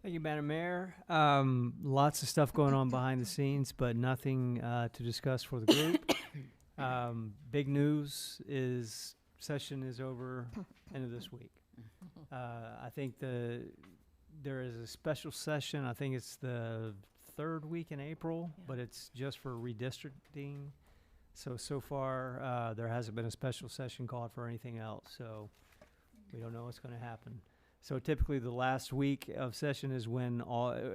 Thank you, Madam Mayor. Lots of stuff going on behind the scenes, but nothing to discuss for the group. Big news is session is over end of this week. I think there is a special session. I think it's the third week in April, but it's just for redistricting. So far, there hasn't been a special session called for anything else, so we don't know what's going to happen. So typically, the last week of session is when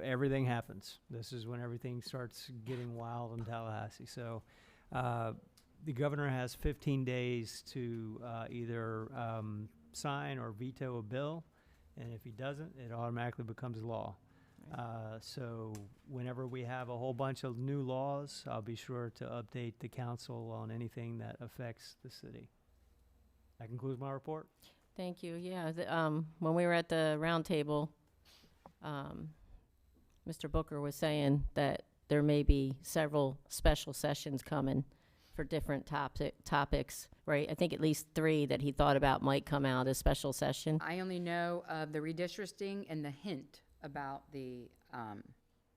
everything happens. This is when everything starts getting wild in Tallahassee. So the governor has 15 days to either sign or veto a bill, and if he doesn't, it automatically becomes law. So whenever we have a whole bunch of new laws, I'll be sure to update the council on anything that affects the city. That concludes my report. Thank you. Yeah, when we were at the round table, Mr. Booker was saying that there may be several special sessions coming for different topics, right? I think at least 3 that he thought about might come out as special session. I only know of the redistricting and the hint about the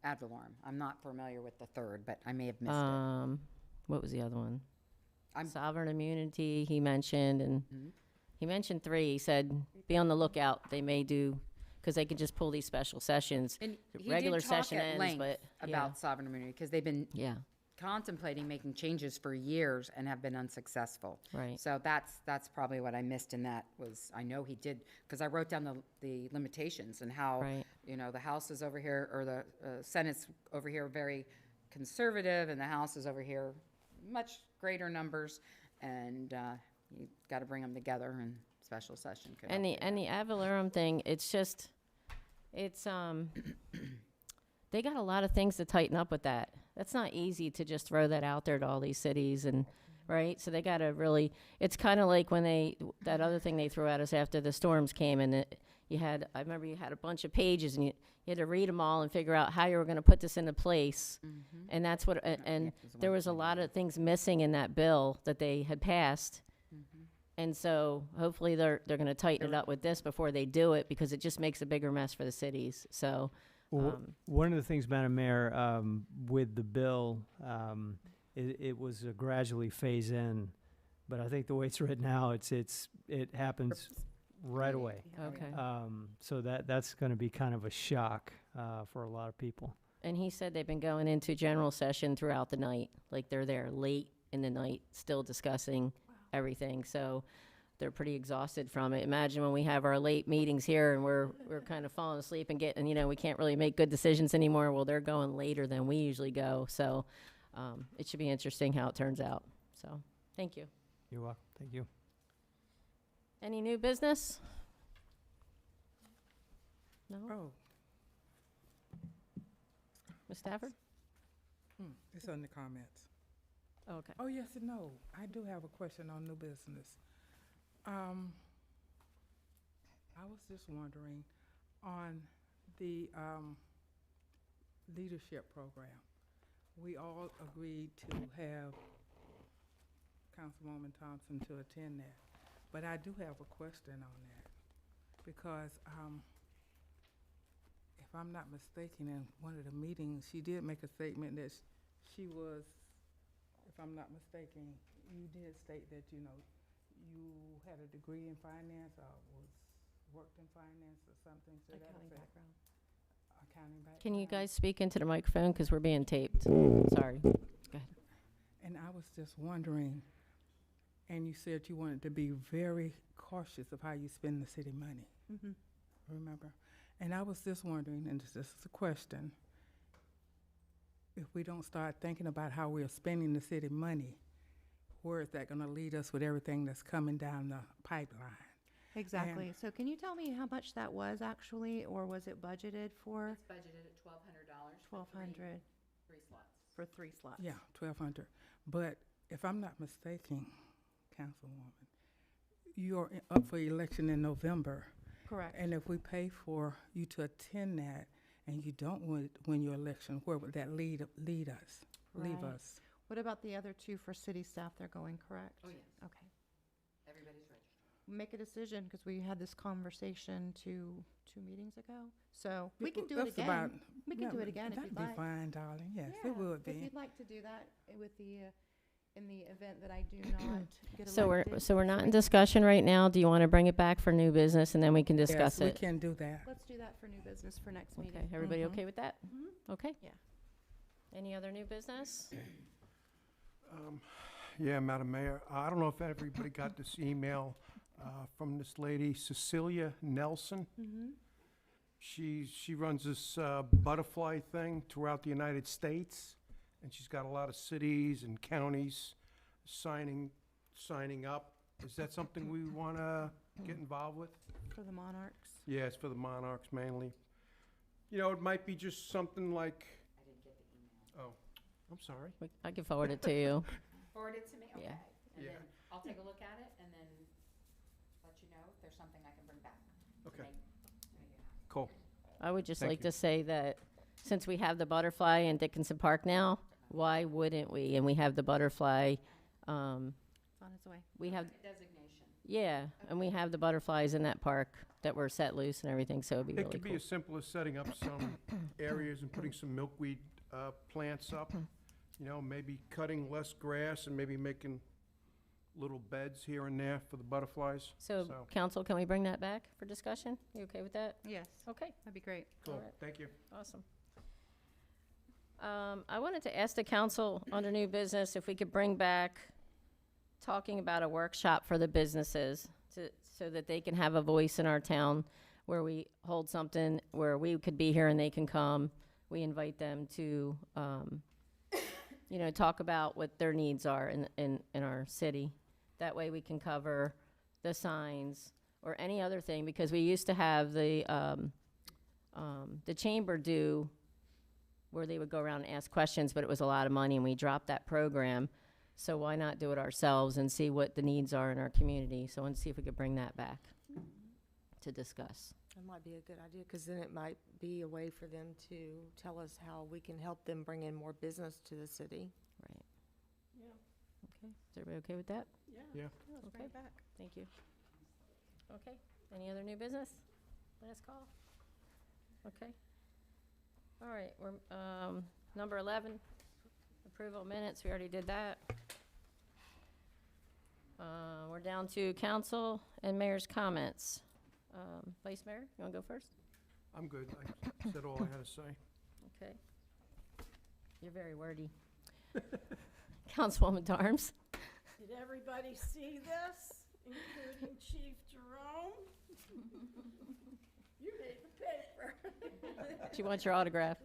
ad valorem. I'm not familiar with the third, but I may have missed it. What was the other one? Sovereign immunity he mentioned, and he mentioned 3. He said, be on the lookout. They may do, because they could just pull these special sessions. And he Regular did talk session at ends, length but about sovereign immunity, because they've been yeah. contemplating making changes for years and have been unsuccessful. Right. So that's probably what I missed in that was, I know he did, because I wrote down the limitations and how, Right. the House is over here, or the Senate's over here very conservative, and the House is over here much greater numbers, and you got to bring them together in special session. could And help the ad valorem thing, it's they got a lot of things to tighten up with that. That's not easy to just throw that out there to all these cities, and right. So they got to really. It's kind of like when that other thing they threw at us after the storms came, and I remember you had a bunch of pages, and you had to read them all and figure out how you were going to put this into place. And that's what. And there was a lot of things missing in that bill that they had passed. And so hopefully they're going to tighten it up with this before they do it, because it just makes a bigger mess for the cities. So. One of the things, Madam Mayor, with the bill, it was a gradually phase in, but I think the way it's written now, it happens right away. Okay. So that's going to be kind of a shock for a lot of people. And he said they've been going into general session throughout the night, like they're there late in the night, still discussing everything. So they're pretty exhausted from it. Imagine when we have our late meetings here and we're kind of falling asleep and getting, we can't really make good decisions anymore. Well, they're going later than we usually go. So it should be interesting how it turns out. So thank you. You're welcome. Thank you. Any new business? No? Oh, Ms. Stafford? it's on the comments. Oh, okay. Oh, yes and no. I do have a question on new business. I was just wondering on the leadership program. We all agreed to have Councilwoman Thompson to attend that, but I do have a question on that because if I'm not mistaken, in one of the meetings, she did make a statement that she was, if I'm not mistaken, you did state that, you had a degree in finance, or worked in finance or something, so that was it. Accounting background. Can you guys speak into the microphone, because we're being taped? Sorry. Go ahead. And I was just wondering, and you said you wanted to be very cautious of how you spend the city money, Mhm. remember? And I was just wondering, and this is a question, if we don't start thinking about how we're spending the city money, where is that gonna lead us with everything that's coming down the pipeline? Exactly. So can you tell me how much that was actually, or was it budgeted for? It's budgeted at $1,200. 1,200 Three slots. for 3 slots. Yeah, 1,200. But if I'm not mistaken, Councilwoman, you're up for election in November. Correct. And if we pay for you to attend that and you don't win your election, where would that leave us? Leave Right. us? What about the other 2 for city staff? They're going, correct? Oh, yes. Okay. Everybody's registered. Make a decision, because we had this conversation 2 meetings ago. So we can do it That's again. about- We can yeah, do it again if that'd you'd be like. fine, darling. Yes, Yeah, it would If be. you'd like to do that with the, in the event that I do not get So elected. we're not in discussion right now. Do you want to bring it back for new business, and then we can discuss Yes, we it? can do that. Let's do that for new business for next meeting. Okay, everybody Mhm. okay with that? Mhm. Okay. Yeah. Any other new business? Yeah, Madam Mayor, I don't know if everybody got this email from this lady, Cecilia Nelson. Mm-hmm. She runs this butterfly thing throughout the United States, and she's got a lot of cities and counties signing up. Is that something we want to get involved with? For the Monarchs. Yeah, it's for the Monarchs mainly. You know, it might be just something like, I didn't get the email. oh, I'm sorry. I can forward it to you. Forward it to me? Okay. Yeah. And Yeah. then I'll take a look at it and then let you know if there's something I can bring back. to Okay. make you happy. Cool. I would just Thank like you. to say that since we have the butterfly in Dickinson Park now, why wouldn't we? And we have the butterfly, It's on its way. we have, Designation. yeah, and we have the butterflies in that park that were set loose and everything, so it'd be It really could be cool. as simple as setting up some areas and putting some milkweed plants up. You know, maybe cutting less grass and maybe making little beds here and there for the butterflies. So, council, can we bring that back for discussion? You okay with that? Yes. Okay, That'd be great. Cool, Alright. thank you. awesome. I wanted to ask the council under new business if we could bring back talking about a workshop for the businesses so that they can have a voice in our town where we hold something where we could be here and they can come. We invite them to, talk about what their needs are in our city. That way we can cover the signs or any other thing, because we used to have the chamber do where they would go around and ask questions, but it was a lot of money, and we dropped that program. So why not do it ourselves and see what the needs are in our community? So, and see if we could bring that back to discuss. That might be a good idea, because then it might be a way for them to tell us how we can help them bring in more business to the city. Right. Yeah, Okay. Is everybody okay with that? yeah. Yeah. Let's bring it back. Thank you. Okay. Any other new business? Last call? Okay. All right, we're, number 11, approval of minutes. We already did that. We're down to council and mayor's comments. Vice Mayor, you want to go first? I'm good. I said all I had to say. Okay. You're very wordy. Councilwoman Darms? Did everybody see this, including Chief Jerome? You read the paper. She wants your autograph.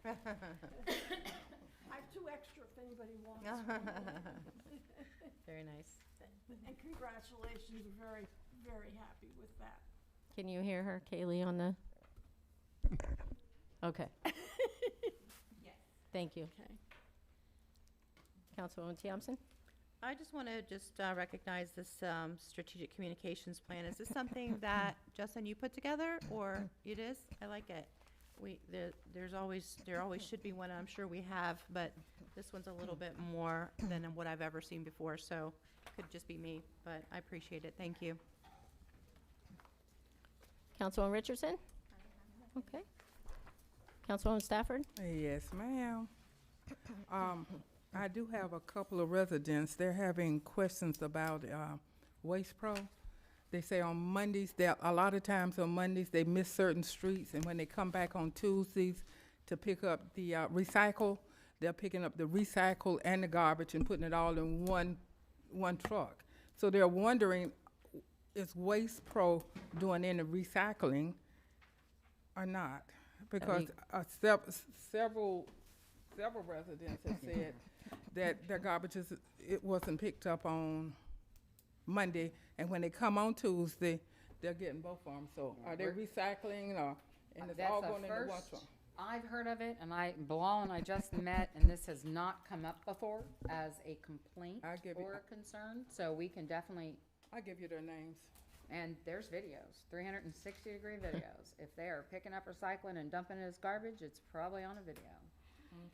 I have 2 extra if anybody wants. Very nice. And congratulations, we're very, very happy with that. Can you hear her, Kaylee, on the? Okay. Yes. Thank you. Okay. Councilwoman Thompson? I just want to recognize this strategic communications plan. Is this something that, Justin, you put together, or it is? I like it. There always should be one, I'm sure we have, but this one's a little bit more than what I've ever seen before, so could just be me, but I appreciate it. Thank you. Councilwoman Richardson? Okay. Councilwoman Stafford? Yes, ma'am. I do have a couple of residents. They're having questions about Waste Pro. They say on Mondays, a lot of times on Mondays, they miss certain streets, and when they come back on Tuesdays to pick up the recycle, they're picking up the recycle and the garbage and putting it all in one truck. So they're wondering, is Waste Pro doing any recycling or not? Because several residents have said that their garbage it wasn't picked up on Monday, and when they come on Tuesday, they're getting both of them. So are they recycling, or, and it's all going into one truck? I've heard of it, and Bilal and I just met, and this has not come up before as a complaint or a concern, so we can definitely. I'll give you their names. And there's videos, 360-degree videos. If they are picking up recycling and dumping it as garbage, it's probably on a video.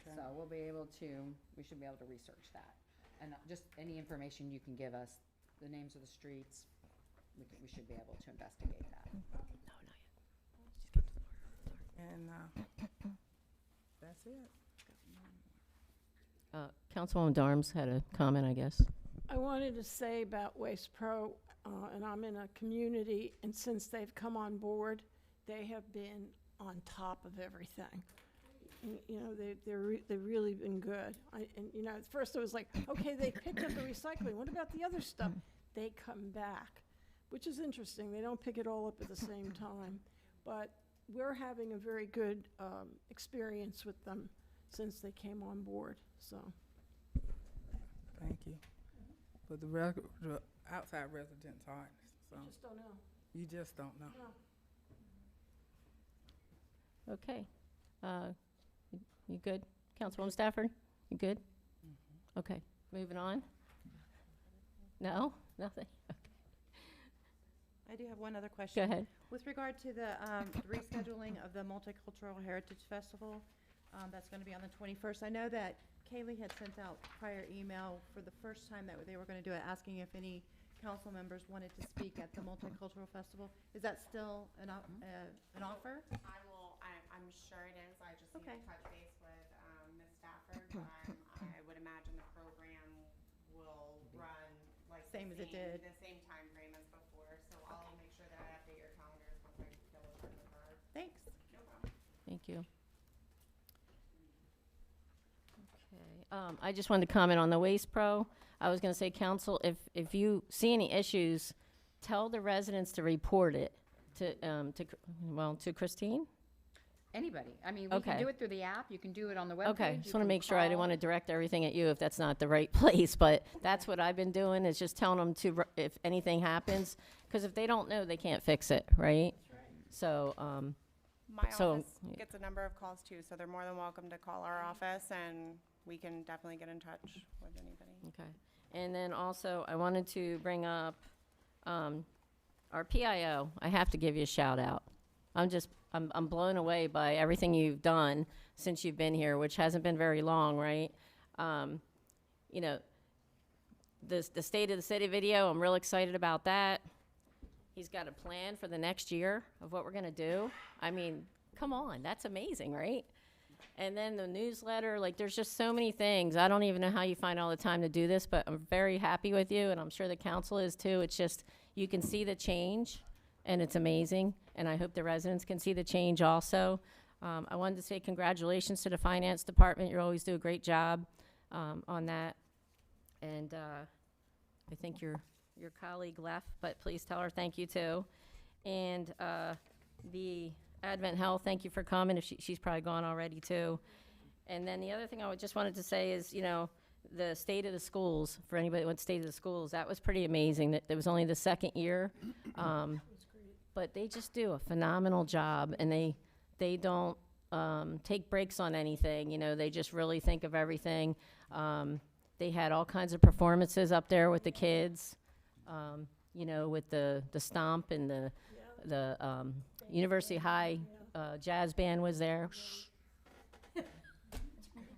Okay. So we should be able to research that. And just any information you can give us, the names of the streets, we should be able to investigate that. And that's it. Councilwoman Darms had a comment, I guess. I wanted to say about Waste Pro, and I'm in a community, and since they've come on board, they have been on top of everything. You know, they've really been good. And you know, at first it was like, okay, they picked up the recycling. What about the other stuff? They come back, which is interesting. They don't pick it all up at the same time, but we're having a very good experience with them since they came on board. So, thank you. But the outside residents aren't. So I just don't know. You just don't know. No. Okay. You good? Councilwoman Stafford, you good? Okay, moving on. No? Nothing? I do have one other question. Go ahead. With regard to the rescheduling of the Multicultural Heritage Festival, that's going to be on the 21st. I know that Kaylee had sent out prior email for the first time that they were going to do it, asking if any council members wanted to speak at the Multicultural Festival. Is that still an offer? I'm sure it is. I just need to touch base with Ms. Stafford, but I would imagine the program will run like Same as it did. the same time frame as before. So I'll make sure that I update your calendars once I double check with her. Thanks. No problem. Thank you. Okay, I just wanted to comment on the Waste Pro. I was gonna say, council, if you see any issues, tell the residents to report it to Christine? Anybody. I mean, we can do it through the app. You can do it on the webpage. Okay, you just want to can make sure I didn't call. want to direct everything at you if that's not the right place, but that's what I've been doing, is just telling them to, if anything happens, because if they don't know, they can't fix it, right? So, My So- office gets a number of calls too, so they're more than welcome to call our office, and we can definitely get in touch with anybody. okay. And then also, I wanted to bring up, our PIO. I have to give you a shout out. I'm blown away by everything you've done since you've been here, which hasn't been very long, right? You know, the State of the City video, I'm real excited about that. He's got a plan for the next year of what we're gonna do. I mean, come on, that's amazing, right? And then the newsletter, like, there's just so many things. I don't even know how you find all the time to do this, but I'm very happy with you, and I'm sure the council is too. It's just, you can see the change, and it's amazing, and I hope the residents can see the change also. I wanted to say congratulations to the finance department. You always do a great job on that. And I think your colleague left, but please tell her thank you too. And the Advent Health, thank you for coming. If she's probably gone already too. And then the other thing I just wanted to say is, you know, the state of the schools, for anybody that went to state of the schools, that was pretty amazing. That was only the second year. But they just do a phenomenal job, and they don't take breaks on anything. You know, they just really think of everything. They had all kinds of performances up there with the kids, you know, with the stomp, and the University High jazz band was there. I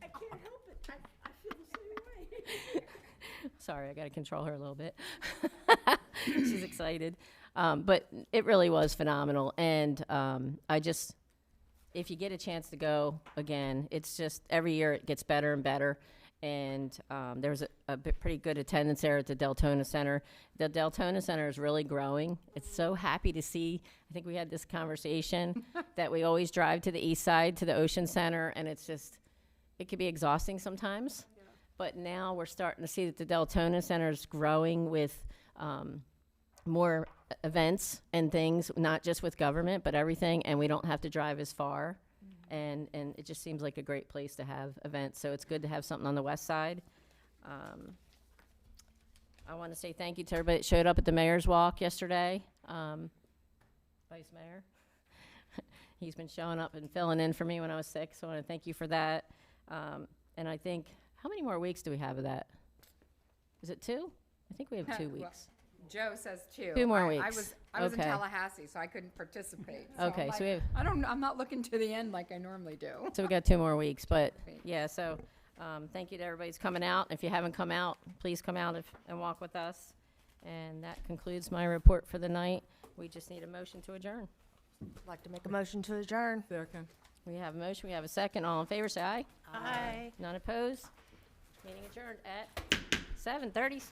can't help it. I feel the same way. Sorry, I got to control her a little bit. She's excited. But it really was phenomenal. And if you get a chance to go again, it's just every year it gets better and better. and there was pretty good attendance there at the Deltona Center. The Deltona Center is really growing. It's so happy to see. I think we had this conversation that we always drive to the east side to the Ocean Center, and it's just, it can be exhausting sometimes. But now we're starting to see that the Deltona Center is growing with more events and things, not just with government, but everything, and we don't have to drive as far. And it just seems like a great place to have events, so it's good to have something on the west side. I want to say thank you to everybody that showed up at the Mayor's Walk yesterday. Vice Mayor, he's been showing up and filling in for me when I was sick, so I want to thank you for that. And I think, how many more weeks do we have of that? Is it 2? I think we have 2 weeks. Joe says 2. 2 more I weeks. was in Okay. Tallahassee, so I couldn't participate. Okay, I'm so we have- I'm not looking to the end like I normally do. So we got 2 more weeks, but yeah, so thank you to everybody who's coming out. If you haven't come out, please come out and walk with us. And that concludes my report for the night. We just need a motion to adjourn. I'd like to make a motion to adjourn. Second. We have a motion, we have a second. All in favor, say aye. Aye. None opposed? Meeting adjourned at 7:30.